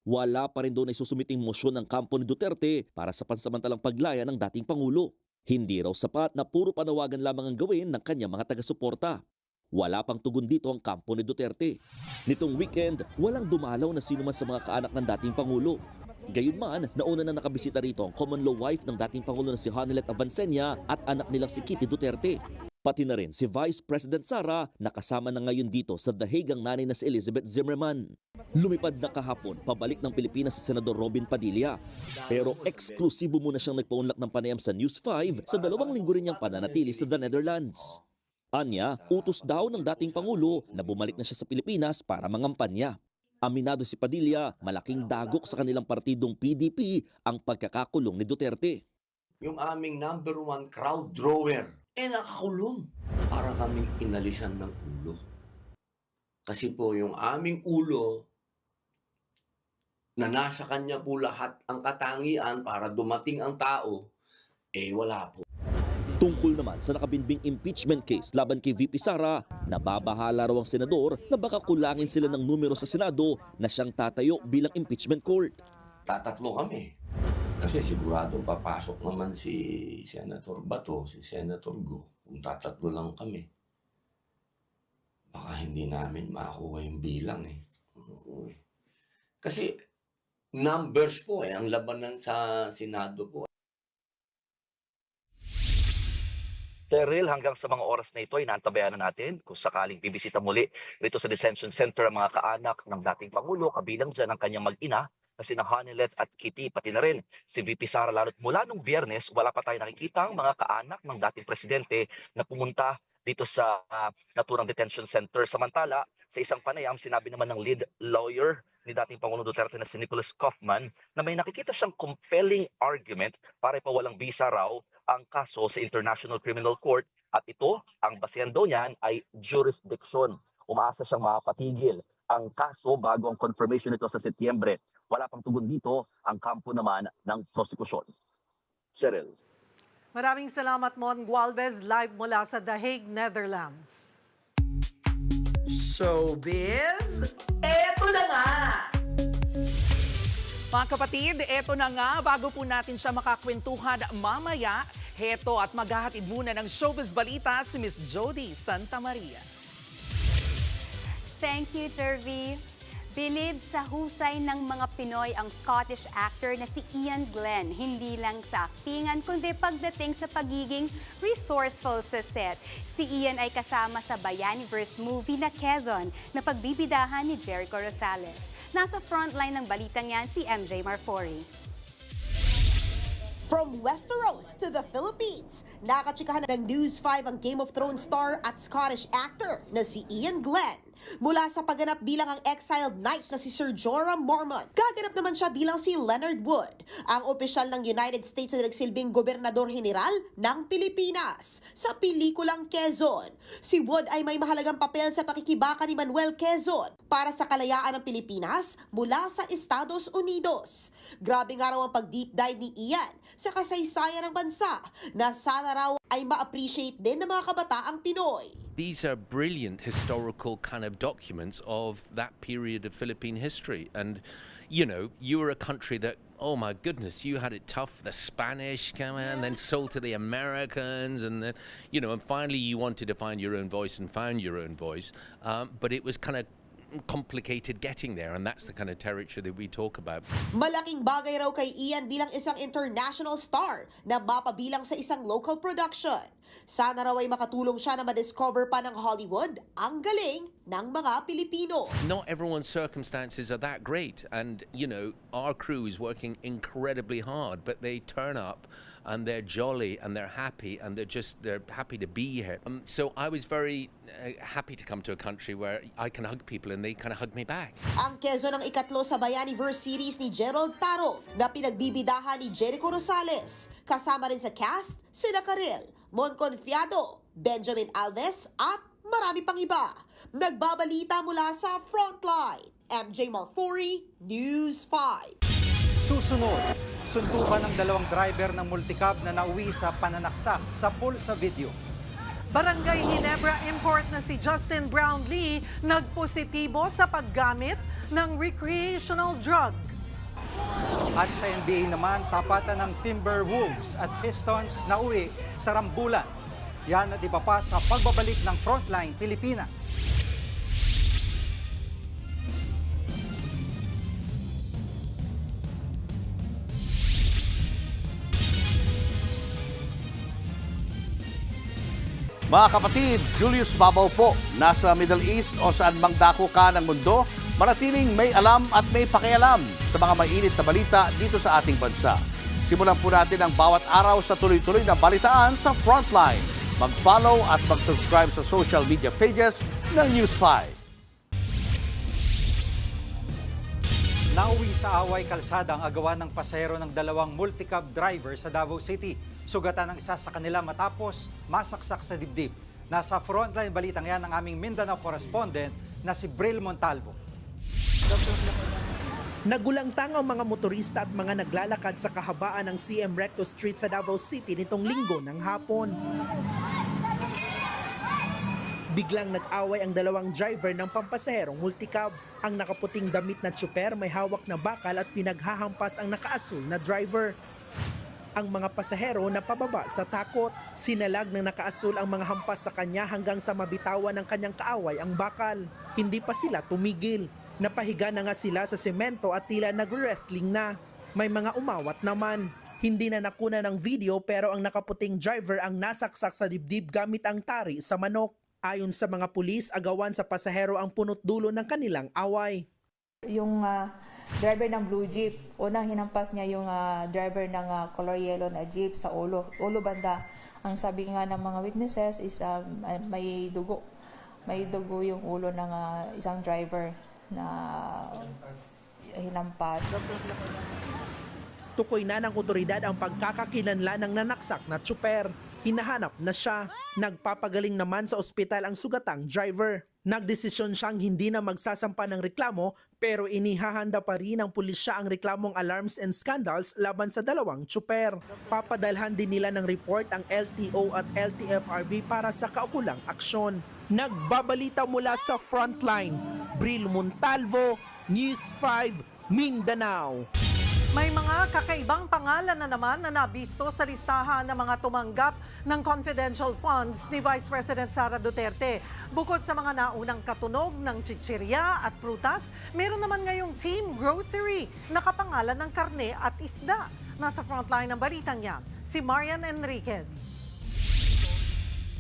Wala pa rin daw na isusumiting motion ng kampo ni Duterte para sa pansamantalang paglaya ng dating Pangulo. Hindi raw sapat na puro panawagan lamang ang gawin ng kanyang mga taga-suporta. Wala pang tugon dito ang kampo ni Duterte. Nitong weekend, walang dumalaw na sino man sa mga kaanak ng dating Pangulo. Gayunman, nauna na nakabisita rito ang common law wife ng dating Pangulo na si Hanilet Avancenia at anak nilang si Kitty Duterte. Pati na rin si Vice President Sara na kasama na ngayon dito sa The Hague ang nanay na si Elizabeth Zimmerman. Lumipad na kahapon pabalik ng Pilipinas si Senador Robin Padilla. Pero eksklusibo muna siyang nagpaunlak ng panayam sa News 5 sa 2 linggo rin niyang pananatili sa The Netherlands. Anya, utos daw ng dating Pangulo na bumalik na siya sa Pilipinas para mangampanya. Aminado si Padilla, malaking dagok sa kanilang partidong PDP ang pagkakakulong ni Duterte. Yung aming number 1 crowd drawer, nakakulong. Para kaming inalisan ng ulo. Kasi po yung aming ulo, na nasa kanya po lahat ang katangian para dumating ang tao, wala po. Tungkol naman sa nakabinbing impeachment case laban kay VP Sara, nababahala raw ang senador na baka kulangin sila ng numero sa Senado na siyang tatayo bilang impeachment court. Tatatlo kami. Kasi siguradong papasok naman si Senator Bato, si Senator Go. Kung tatatlo lang kami, baka hindi namin makuha yung bilang Kasi numbers po ang labanan sa Senado po. Cheryl, hanggang sa mga oras na ito, inaantabayan na natin kung sakaling bibisita muli rito sa detention center ang mga kaanak ng dating Pangulo, kabilang dyan ang kanyang mag-ina na sina Hanilet at Kitty, pati na rin si VP Sara. Lalo't mula nung Biyernes, wala pa tayo nakikita ang mga kaanak ng dating presidente na pumunta dito sa naturang detention center. Samantala, sa isang panayam, sinabi naman ng lead lawyer ni dating Pangulong Duterte na si Nicholas Kaufman na may nakikita siyang compelling argument para ipawalang bisa raw ang kaso sa International Criminal Court at ito, ang basehan daw niyan ay jurisdiction. Umaasa siyang mapatigil ang kaso bago ang confirmation nito sa Setyembre. Wala pang tugon dito ang kampo naman ng prosekusyon. Cheryl. Maraming salamat, Mon Gualvez, live mula sa The Hague, Netherlands. Showbiz, eto na nga! Mga kapatid, eto na nga, bago po natin siya makakwentuhan mamaya, heto at maghahatid muna ng showbiz balita si Miss Jody Santa Maria. Thank you, Jervy. Bilib sa husay ng mga Pinoy ang Scottish actor na si Ian Glenn. Hindi lang sa aktingan, kundi pagdating sa pagiging resourceful sa set. Si Ian ay kasama sa Bayaniverse movie na Quezon na pagbibidahan ni Jericho Rosales. Nasa frontline ng balitang yan si MJ Marfori. From Westeros to the Philippines, nakachikahan ng News 5 ang Game of Thrones star at Scottish actor na si Ian Glenn. Mula sa pagganap bilang ang exiled knight na si Sir Jorah Mormont, gaganap naman siya bilang si Leonard Wood, ang opisyal ng United States na nagsilbing gobernador general ng Pilipinas sa pelikulang Quezon. Si Wood ay may mahalagang papel sa pakikibaka ni Manuel Quezon para sa kalayaan ng Pilipinas mula sa Estados Unidos. Grabe nga raw ang pag-deep dive ni Ian sa kasaysayan ng bansa na sana raw ay ma-appreciate din ng mga kabataang Pinoy. These are brilliant historical kind of documents of that period of Philippine history. And, you know, you were a country that, oh my goodness, you had it tough. The Spanish came in and then sold to the Americans. And then, you know, and finally you wanted to find your own voice and found your own voice. But it was kind of complicated getting there, and that's the kind of territory that we talk about. Malaking bagay raw kay Ian bilang isang international star na mapabilang sa isang local production. Sana raw ay makatulong siya na ma-discover pa ng Hollywood ang galing ng mga Pilipino. Not everyone's circumstances are that great, and you know, our crew is working incredibly hard, but they turn up and they're jolly and they're happy and they're happy to be here. So I was very happy to come to a country where I can hug people and they kind of hug me back. Ang Quezon ang ikatlo sa Bayaniverse series ni Gerald Taro na pinagbibidahan ni Jericho Rosales. Kasama rin sa cast sina Karel, Mon Confiado, Benjamin Alves at marami pang iba. Nagbabalita mula sa Frontline. MJ Marfori, News 5. Susunod, suntukan ng dalawang driver ng multicab na nauwi sa pananaksak sa pool sa video. Barangay Ginebra import na si Justin Brownlee nagpositibo sa paggamit ng recreational drug. At sa NBA naman, tapatan ng Timberwolves at Pistons na uwi sa rambulan. Yan at iba pa sa pagbabalik ng Frontline Pilipinas. Mga kapatid, Julius Babaw po. Nasa Middle East o saan mang dako ka ng mundo, manatiling may alam at may pakialam sa mga mainit na balita dito sa ating bansa. Simulan po natin ang bawat araw sa tuloy-tuloy na balitaan sa Frontline. Mag-follow at mag-subscribe sa social media pages ng News 5. Nauwi sa away kalsada ang agawan ng pasahero ng dalawang multicab driver sa Davao City. Sugatan ang isa sa kanila matapos masaksak sa dibdib. Nasa Frontline balitang yan ang aming Mindanao correspondent na si Bril Montalvo. Nagulangtang ang mga motorista at mga naglalakad sa kahabaan ng CM Recto Street sa Davao City nitong linggo ng hapon. Biglang nag-away ang dalawang driver ng pampasaherong multicab. Ang nakaputing damit na tsuper may hawak na bakal at pinaghahampas ang nakaasul na driver. Ang mga pasahero na pababa sa takot. Sinalag ng nakaasul ang mga hampas sa kanya hanggang sa mabitawan ng kanyang kaaway ang bakal. Hindi pa sila tumigil. Napahiga na nga sila sa semento at tila nag-wrestling na. May mga umawat naman. Hindi na nakuna ng video pero ang nakaputing driver ang nasaksak sa dibdib gamit ang tari sa manok. Ayon sa mga pulis, agawan sa pasahero ang punot dulo ng kanilang away. Yung driver ng blue jeep, unang hinampas niya yung driver ng color yellow na jeep sa ulo banda. Ang sabi nga ng mga witnesses is may dugo. May dugo yung ulo ng isang driver na hinampas. Tukoy na ng otoridad ang pagkakakilanlan ng nanaksak na tsuper. Hinahanap na siya. Nagpapagaling naman sa ospital ang sugatang driver. Nagdesisyon siyang hindi na magsasampa ng reklamo pero inihahanda pa rin ng pulisya ang reklamong alarms and scandals laban sa dalawang tsuper. Papadalhan din nila ng report ang LTO at LTFRB para sa kaukulang aksyon. Nagbabalita mula sa Frontline, Bril Montalvo, News 5, Mindanao. May mga kakaibang pangalan na naman na nabisto sa listahan ng mga tumanggap ng confidential funds ni Vice President Sara Duterte. Bukod sa mga naunang katunog ng chichirya at prutas, meron naman ngayong Team Grocery na kapangalan ng karne at isda. Nasa frontline ng balitang yan, si Marian Enriquez.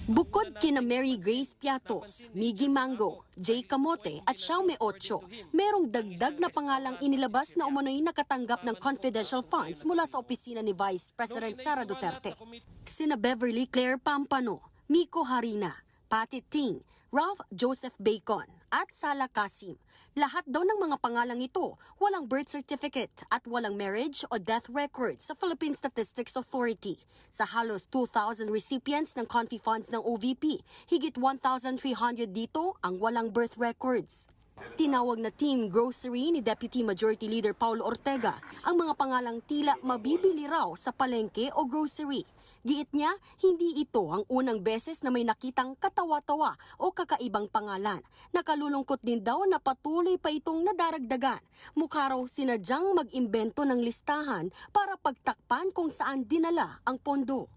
Bukod kina Mary Grace Piatos, Miggy Mango, Jay Camote at Xiaomi Ocho, merong dagdag na pangalang inilabas na umano'y nakatanggap ng confidential funds mula sa opisina ni Vice President Sara Duterte. Sina Beverly Claire Pampano, Miko Harina, Patty Ting, Ralph Joseph Bacon at Sala Kasim. Lahat daw ng mga pangalang ito walang birth certificate at walang marriage o death record sa Philippine Statistics Authority. Sa halos 2,000 recipients ng Confi Funds ng OVP, higit 1,300 dito ang walang birth records. Tinawag na Team Grocery ni Deputy Majority Leader Paulo Ortega ang mga pangalang tila mabibili raw sa palengke o grocery. Giit niya, hindi ito ang unang beses na may nakitang katawa-tawa o kakaibang pangalan. Nakalulungkot din daw na patuloy pa itong nadaragdagan. Mukha raw sinadyang mag-imbento ng listahan para pagtakpan kung saan dinala ang pondo.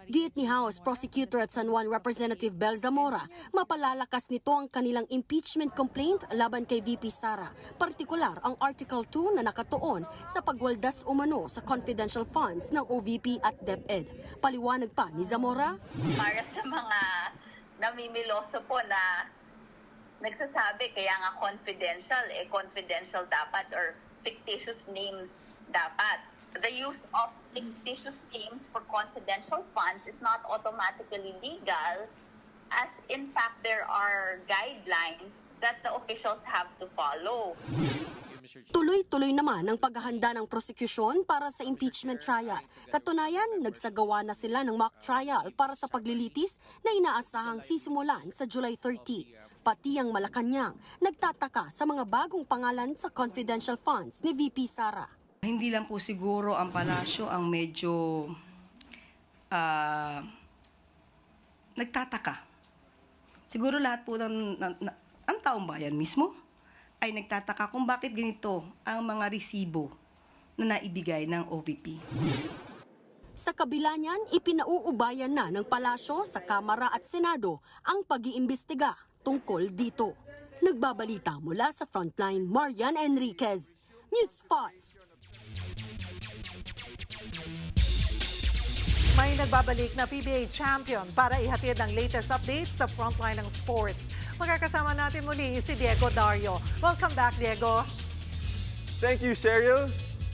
Giit ni House Prosecutor at San Juan Representative Bel Zamora, mapalalakas nito ang kanilang impeachment complaint laban kay VP Sara, partikular ang Article 2 na nakatuon sa pagwaldas umano sa confidential funds ng OVP at DepEd. Paliwanag pa ni Zamora, para sa mga namimiloso po na nagsasabi kaya nga confidential dapat or fictitious names dapat. The use of fictitious names for confidential funds is not automatically legal, as in fact there are guidelines that the officials have to follow. Tuloy-tuloy naman ang paghahanda ng prosekusyon para sa impeachment trial. Katunayan, nagsagawa na sila ng mock trial para sa paglilitis na inaasahang sisimulan sa July 30. Pati ang Malacanang nagtataka sa mga bagong pangalan sa confidential funds ni VP Sara. Hindi lang po siguro ang palasyo ang medyo nagtataka. Siguro lahat po ang taong bayan mismo ay nagtataka kung bakit ganito ang mga resibo na naibigay ng OVP. Sa kabila niyan, ipinauubayan na ng palasyo sa Kamara at Senado ang pag-iimbestiga tungkol dito. Nagbabalita mula sa Frontline, Marian Enriquez, News 5. May nagbabalik na PBA champion para ihatid ang latest updates sa frontline ng sports. Magkakasama natin muli si Diego Dario. Welcome back, Diego. Thank you, Cheryl.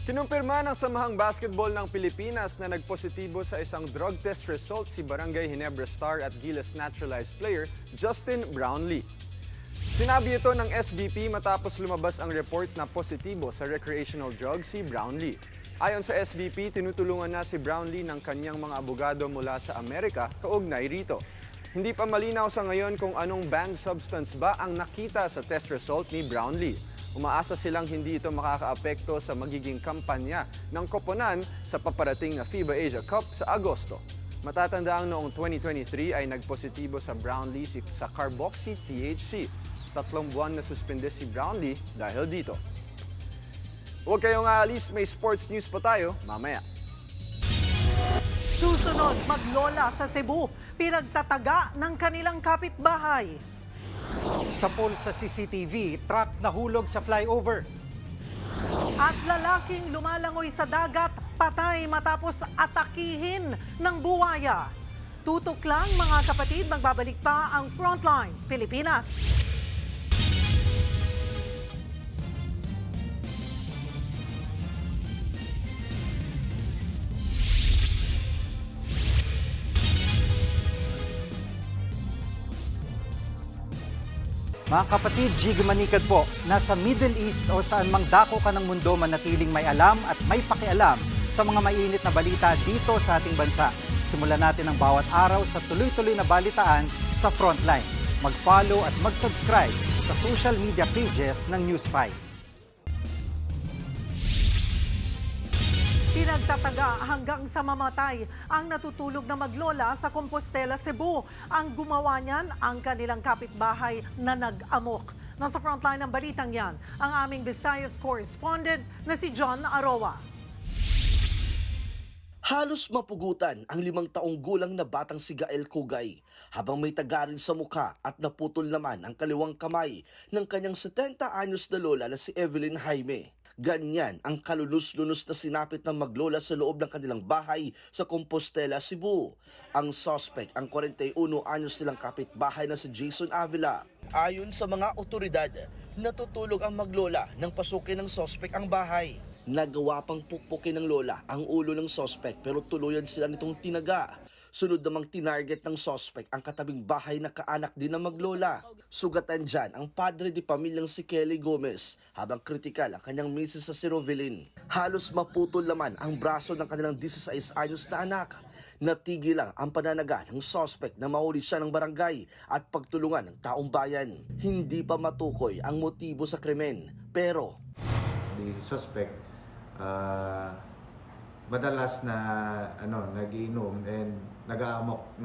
Kinumpirma ng Samahang Basketball ng Pilipinas na nagpositibo sa isang drug test result si Barangay Ginebra Star at Gilas naturalized player Justin Brownlee. Sinabi ito ng SBP matapos lumabas ang report na positibo sa recreational drug si Brownlee. Ayon sa SBP, tinutulungan na si Brownlee ng kanyang mga abogado mula sa Amerika kaugnay rito. Hindi pa malinaw sa ngayon kung anong banned substance ba ang nakita sa test result ni Brownlee. Umaasa silang hindi ito makakaapekto sa magiging kampanya ng koponan sa paparating na FIBA Asia Cup sa Agosto. Matatandaan noong 2023 ay nagpositibo sa Brownlee sa carboxy THC. 3 buwan na suspende si Brownlee dahil dito. Huwag kayong aalis, may sports news pa tayo mamaya. Susunod, maglola sa Cebu, pinagtataga ng kanilang kapitbahay. Sa poll sa CCTV, truck nahulog sa flyover. At lalaking lumalangoy sa dagat, patay matapos atakihin ng buwaya. Tutok lang mga kapatid, magbabalik pa ang Frontline Pilipinas. Mga kapatid, Jiggy Manikad po, nasa Middle East o saan mang dako ka ng mundo manatiling may alam at may pakialam sa mga mainit na balita dito sa ating bansa. Simulan natin ang bawat araw sa tuloy-tuloy na balitaan sa Frontline. Mag-follow at mag-subscribe sa social media pages ng News 5. Pinagtataga hanggang sa mamatay ang natutulog na maglola sa Compostela, Cebu. Ang gumawa niyan, ang kanilang kapitbahay na nag-amok. Nasa frontline ng balitang yan, ang aming Visayas correspondent na si John Aroa. Halos mapugutan ang 5 taong gulang na batang si Gael Cugay habang may tagarin sa mukha at naputol naman ang kaliwang kamay ng kanyang 70 anyos na lola na si Evelyn Jaime. Ganyan ang kalunos-lunos na sinapit ng maglola sa loob ng kanilang bahay sa Compostela, Cebu. Ang suspect, ang 41 anyos nilang kapitbahay na si Jason Avila. Ayon sa mga otoridad, natutulog ang maglola nang pasukin ng suspect ang bahay. Nagawa pang pukpukin ng lola ang ulo ng suspect pero tuluyan sila nitong tinaga. Sunod namang tinarget ng suspect ang katabing bahay na kaanak din ng maglola. Sugatan dyan ang padre de pamilyang si Kelly Gomez habang kritikal ang kanyang misis sa si Rovelyn. Halos maputol naman ang braso ng kanilang 16 anyos na anak. Natigil lang ang pananaga ng suspect na mahuli siya ng barangay at pagtulungan ng taong bayan. Hindi pa matukoy ang motibo sa krimen pero the suspect madalas na nagiinom and nag-aamok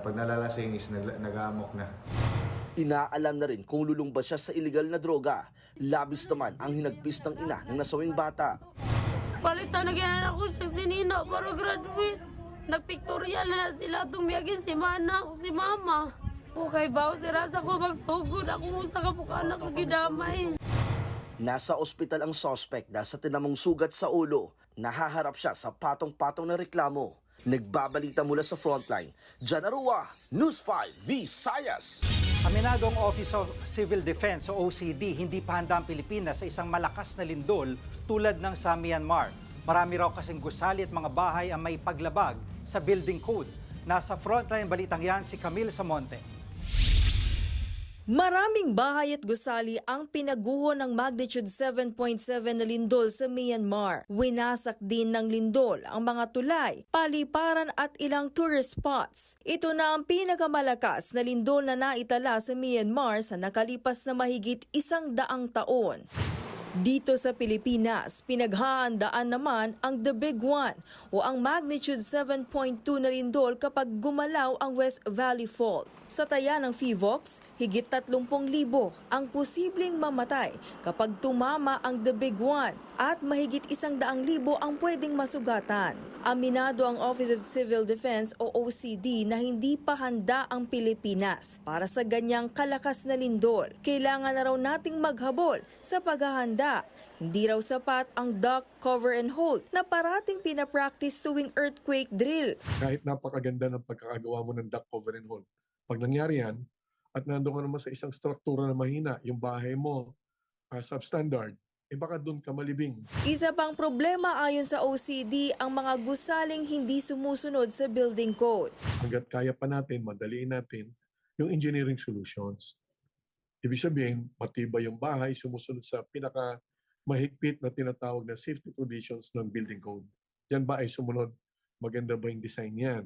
pag nalalasing is nag-aamok na. Inaalam na rin kung lulumba siya sa illegal na droga. Labis naman ang hinagpis ng ina ng nasawing bata. Palitan na ganahan ako siya sinina para graduate. Nagpictorial na sila tumiyagin si Mana o si Mama. Okay ba o si Rasa ko magsugod ako sa kapukana ko gidamay. Nasa ospital ang suspect dahil sa tinamong sugat sa ulo. Nahaharap siya sa patong-patong na reklamo. Nagbabalita mula sa frontline. John Aroa, News 5 Visayas. Aminado ang Office of Civil Defense o OCD, hindi pa handa ang Pilipinas sa isang malakas na lindol tulad ng sa Myanmar. Marami raw kasing gusali at mga bahay ang may paglabag sa building code. Nasa frontline balitang yan si Camille Samonte. Maraming bahay at gusali ang pinaguho ng magnitude 7.7 na lindol sa Myanmar. Winasak din ng lindol ang mga tulay, paliparan at ilang tourist spots. Ito na ang pinakamalakas na lindol na naitala sa Myanmar sa nakalipas na mahigit 100 taon. Dito sa Pilipinas, pinaghahandaan naman ang The Big One o ang magnitude 7.2 na lindol kapag gumalaw ang West Valley Fault. Sa taya ng PHIVOLCS, higit 30,000 ang posibleng mamatay kapag tumama ang The Big One at mahigit 100,000 ang pwedeng masugatan. Aminado ang Office of Civil Defense o OCD na hindi pa handa ang Pilipinas para sa ganyang kalakas na lindol. Kailangan na raw nating maghabol sa paghahanda. Hindi raw sapat ang duck, cover and hold na parating pinapractice tuwing earthquake drill. Kahit napakaganda ng pagkakagawa mo ng duck, cover and hold, pag nangyari yan at nandun ka naman sa isang struktura na mahina, yung bahay mo substandard, baka doon ka malibing. Isa pang problema ayon sa OCD ang mga gusaling hindi sumusunod sa building code. Hanggat kaya pa natin, madaliin natin yung engineering solutions. Ibig sabihin, matibay yung bahay, sumusunod sa pinaka mahigpit na tinatawag na safety provisions ng building code. Yan ba ay sumunod? Maganda ba yung design yan?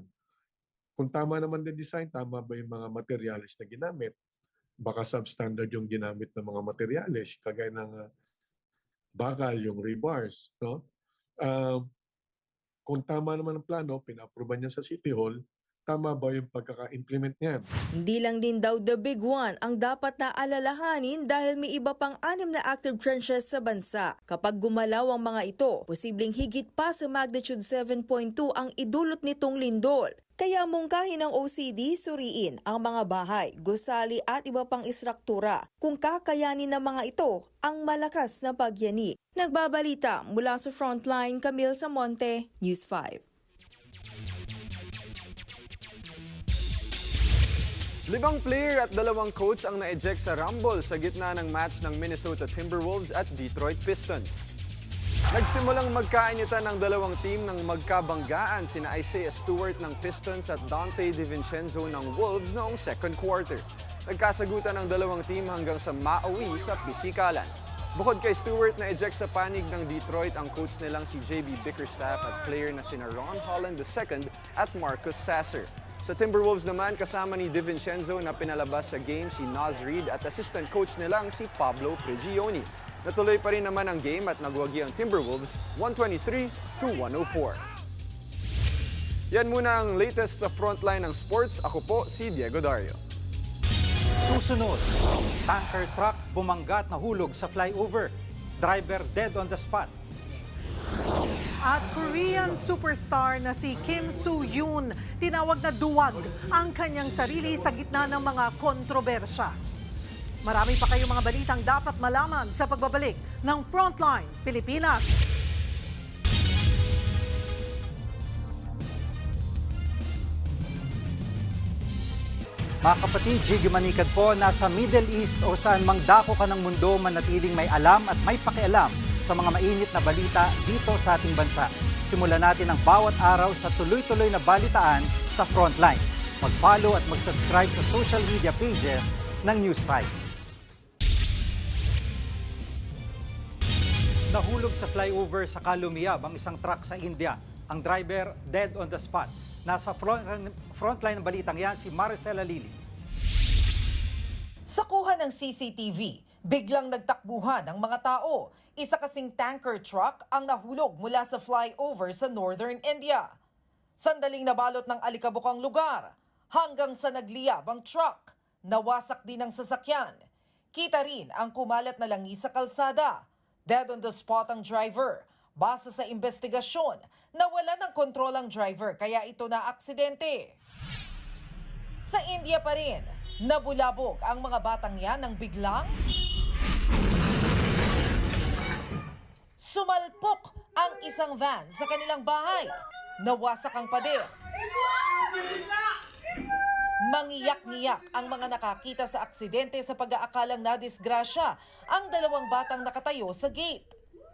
Kung tama naman din design, tama ba yung mga materials na ginamit? Baka substandard yung ginamit ng mga materials, kagaya ng bakal, yung rebars. No? Kung tama naman ang plano, pina-approve niya sa City Hall, tama ba yung pagkaka-implement niyan? Hindi lang din daw The Big One ang dapat na alalahanin dahil may iba pang 6 na active trenches sa bansa. Kapag gumalaw ang mga ito, posibleng higit pa sa magnitude 7.2 ang idulot nitong lindol. Kaya mungkahin ng OCD suriin ang mga bahay, gusali at iba pang istruktura kung kakayanin ng mga ito ang malakas na pagyani. Nagbabalita mula sa Frontline, Camille Samonte, News 5. 5 player at 2 coach ang na-eject sa Rumble sa gitna ng match ng Minnesota Timberwolves at Detroit Pistons. Nagsimulang magkainitan ng 2 team ng magkabanggaan sina Isaiah Stewart ng Pistons at Dante DiVincenzo ng Wolves noong second quarter. Nagkasagutan ng 2 team hanggang sa mauwi sa pisikalan. Bukod kay Stewart, na-eject sa panig ng Detroit ang coach nilang si JB Bickerstaff at player na sina Ron Holland II at Marcus Sasser. Sa Timberwolves naman, kasama ni DiVincenzo na pinalabas sa game si Naz Reid at assistant coach nilang si Pablo Prigioni. Natuloy pa rin naman ang game at nagwagi ang Timberwolves 123-104. Yan muna ang latest sa Frontline ng sports. Ako po si Diego Dario. Susunod, tanker truck bumangga at nahulog sa flyover. Driver dead on the spot. At Korean superstar na si Kim Soo-hyun, tinawag na duwag ang kanyang sarili sa gitna ng mga kontrobersya. Marami pa kayong mga balitang dapat malaman sa pagbabalik ng Frontline Pilipinas. Mga kapatid, Jiggy Manikad po, nasa Middle East o saan mang dako ka ng mundo, manatiling may alam at may pakialam sa mga mainit na balita dito sa ating bansa. Simulan natin ang bawat araw sa tuloy-tuloy na balitaan sa Frontline. Mag-follow at mag-subscribe sa social media pages ng News 5. Nahulog sa flyover sa Kalumiyab ang isang truck sa India. Ang driver dead on the spot. Nasa frontline ng balitang yan si Maricela Lili. Sa kuha ng CCTV, biglang nagtakbuhan ang mga tao. Isa kasing tanker truck ang nahulog mula sa flyover sa Northern India. Sandaling nabalot ng alikabokang lugar hanggang sa nagliyab ang truck. Nawasak din ang sasakyan. Kita rin ang kumalat na langis sa kalsada. Dead on the spot ang driver. Base sa investigasyon, nawala ng kontrol ang driver kaya ito na aksidente. Sa India pa rin, nabulabog ang mga batang yan nang biglang sumalpok ang isang van sa kanilang bahay. Nawasak ang pader. Mangiyak-ngiyak ang mga nakakita sa aksidente sa pag-aakalang nadisgrasya ang dalawang batang nakatayo sa gate.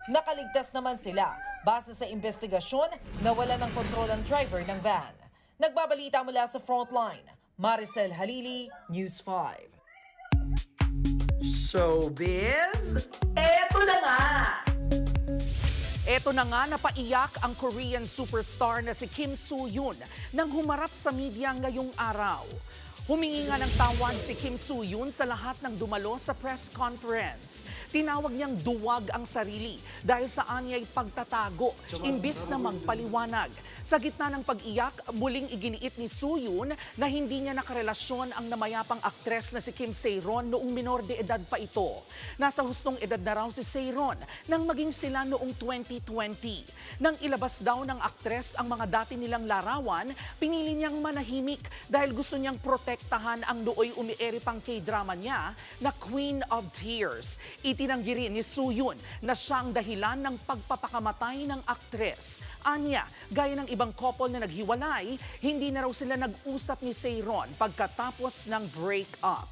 Nakaligtas naman sila. Base sa investigasyon, nawala ng kontrol ang driver ng van. Nagbabalita mula sa Frontline, Maricel Halili, News 5. Showbiz, eto na nga! Eto na nga, napaiyak ang Korean superstar na si Kim Soo-hyun nang humarap sa media ngayong araw. Humingi nga ng tawad si Kim Soo-hyun sa lahat ng dumalo sa press conference. Tinawag niyang duwag ang sarili dahil sa anya'y pagtatago, imbis na magpaliwanag. Sa gitna ng pag-iyak, muling iginiit ni Soo-hyun na hindi niya nakarelasyon ang namayapang aktres na si Kim Se-ron noong minor de edad pa ito. Nasa hustong edad na raw si Se-ron nang maging sila noong 2020. Nang ilabas daw ng aktres ang mga dati nilang larawan, pinili niyang manahimik dahil gusto niyang protektahan ang nooy umiere pang K-drama niya na Queen of Tears. Itinanggi rin ni Soo-hyun na siyang dahilan ng pagpapakamatay ng aktres. Anya, gaya ng ibang couple na naghiwalay, hindi na raw sila nag-usap ni Se-ron pagkatapos ng break-up.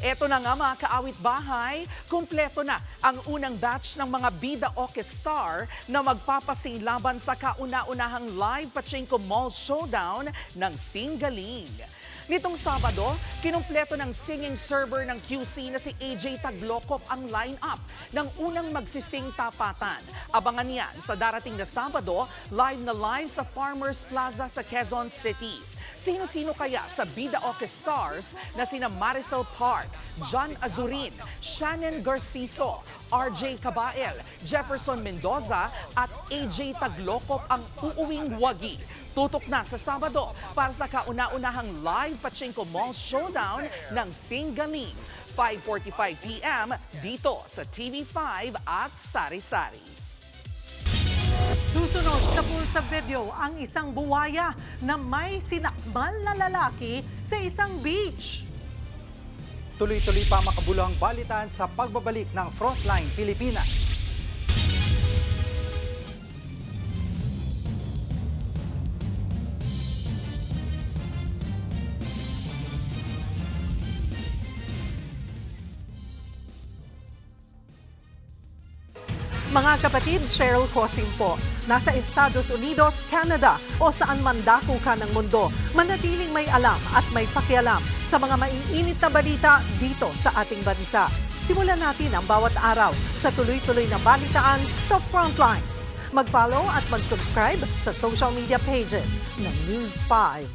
Eto na nga mga kaawit-bahay, kumpleto na ang unang batch ng mga Bida Oke Star na magpapasilaban sa kauna-unahang live Pachinko Mall Showdown ng Singaling. Nitong Sabado, kinumpleto ng singing server ng QC na si AJ Taglokop ang line-up ng unang magsising tapatan. Abangan yan sa darating na Sabado, live na live sa Farmers Plaza sa Quezon City. Sino-sino kaya sa Bida Oke Stars na sina Marisol Park, John Azurin, Shannon Garciso, RJ Cabael, Jefferson Mendoza at AJ Taglokop ang uuwing wagi. Tutok na sa Sabado para sa kauna-unahang live Pachinko Mall Showdown ng Singaling. 5:45 p.m. dito sa TV5 at Sari-Sari. Susunod sa pulsa video ang isang buwaya na may sinakmal na lalaki sa isang beach. Tuloy-tuloy pa makabuluhang balitaan sa pagbabalik ng Frontline Pilipinas. Mga kapatid, Cheryl Cosing po. Nasa Estados Unidos, Canada o saan man dako ka ng mundo, manatiling may alam at may pakialam sa mga maiinit na balita dito sa ating bansa. Simulan natin ang bawat araw sa tuloy-tuloy na balitaan sa Frontline. Mag-follow at mag-subscribe sa social media pages ng News 5.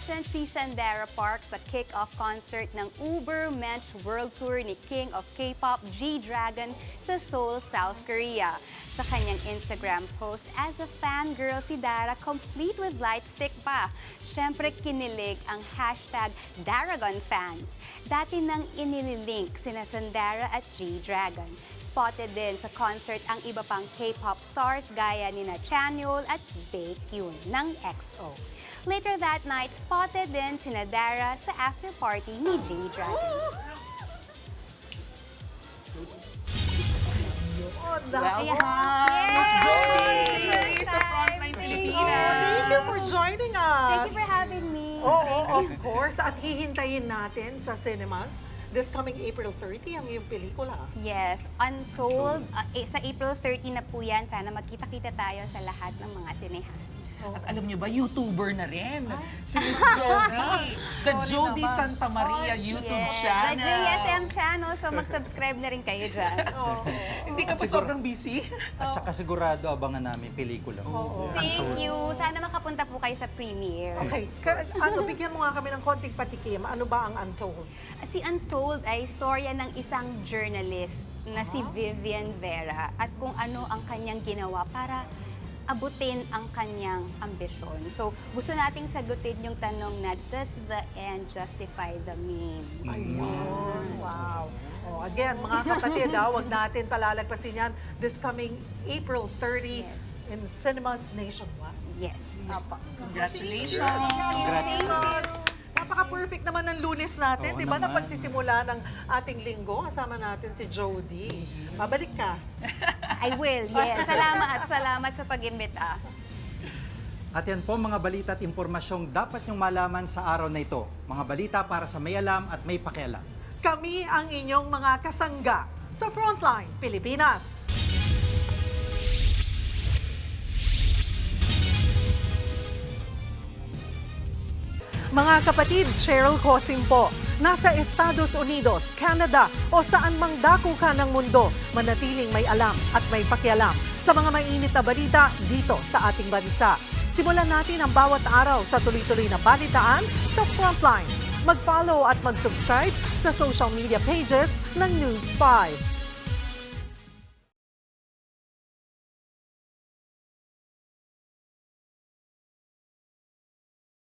Present si Sandara Park sa kick-off concert ng Uber Mensch World Tour ni King of K-pop G-Dragon sa Seoul, South Korea. Sa kanyang Instagram post, as a fangirl si Dara, complete with light stick pa. Siyempre kinilig ang hashtag DaragonFans. Dati nang inililink sina Sandara at G-Dragon. Spotted din sa concert ang iba pang K-pop stars gaya ni Chanyeol at Baekhyun ng EXO. Later that night, spotted din sina Dara sa after party ni G-Dragon. Welcome, Miss Jody sa Frontline Pilipinas. Thank you for joining us. Thank you for having me. Oo, of course. At hihintayin natin sa cinemas this coming April 30 ang iyong pelikula. Yes, Untold. Sa April 30 na po yan. Sana magkita-kita tayo sa lahat ng mga sinehan. At alam niyo ba, YouTuber na rin. Si Miss Jody. The Jody Santa Maria YouTube channel. The JSM channel. So mag-subscribe na rin kayo dyan. Hindi ka pa sobrang busy? At saka sigurado abangan namin pelikula mo. Thank you. Sana makapunta po kayo sa premiere. Okay. Bigyan mo nga kami ng konting patikim. Ano ba ang Untold? Si Untold ay istorya ng isang journalist na si Vivian Vera at kung ano ang kanyang ginawa para abutin ang kanyang ambisyon. So, gusto nating sagutin yung tanong na, does the end justify the means? Ayun. Wow. Again, mga kapatid, huwag natin palalagpasin yan this coming April 30 in cinemas nationwide. Yes. Congratulations! Congratulations! Napaka-perfect naman ng Lunes natin, di ba? Na pagsisimula ng ating linggo, kasama natin si Jody. Babalik ka. I will, yes. Salamat sa pag-imbita. At yan po mga balita at impormasyong dapat niyong malaman sa araw na ito. Mga balita para sa may alam at may pakialam. Kami ang inyong mga kasangga sa Frontline Pilipinas. Mga kapatid, Cheryl Cosim po. Nasa Estados Unidos, Canada o saan mang dako ka ng mundo, manatiling may alam at may pakialam sa mga mainit na balita dito sa ating bansa. Simulan natin ang bawat araw sa tuloy-tuloy na balitaan sa Frontline. Mag-follow at mag-subscribe sa social media pages ng News 5.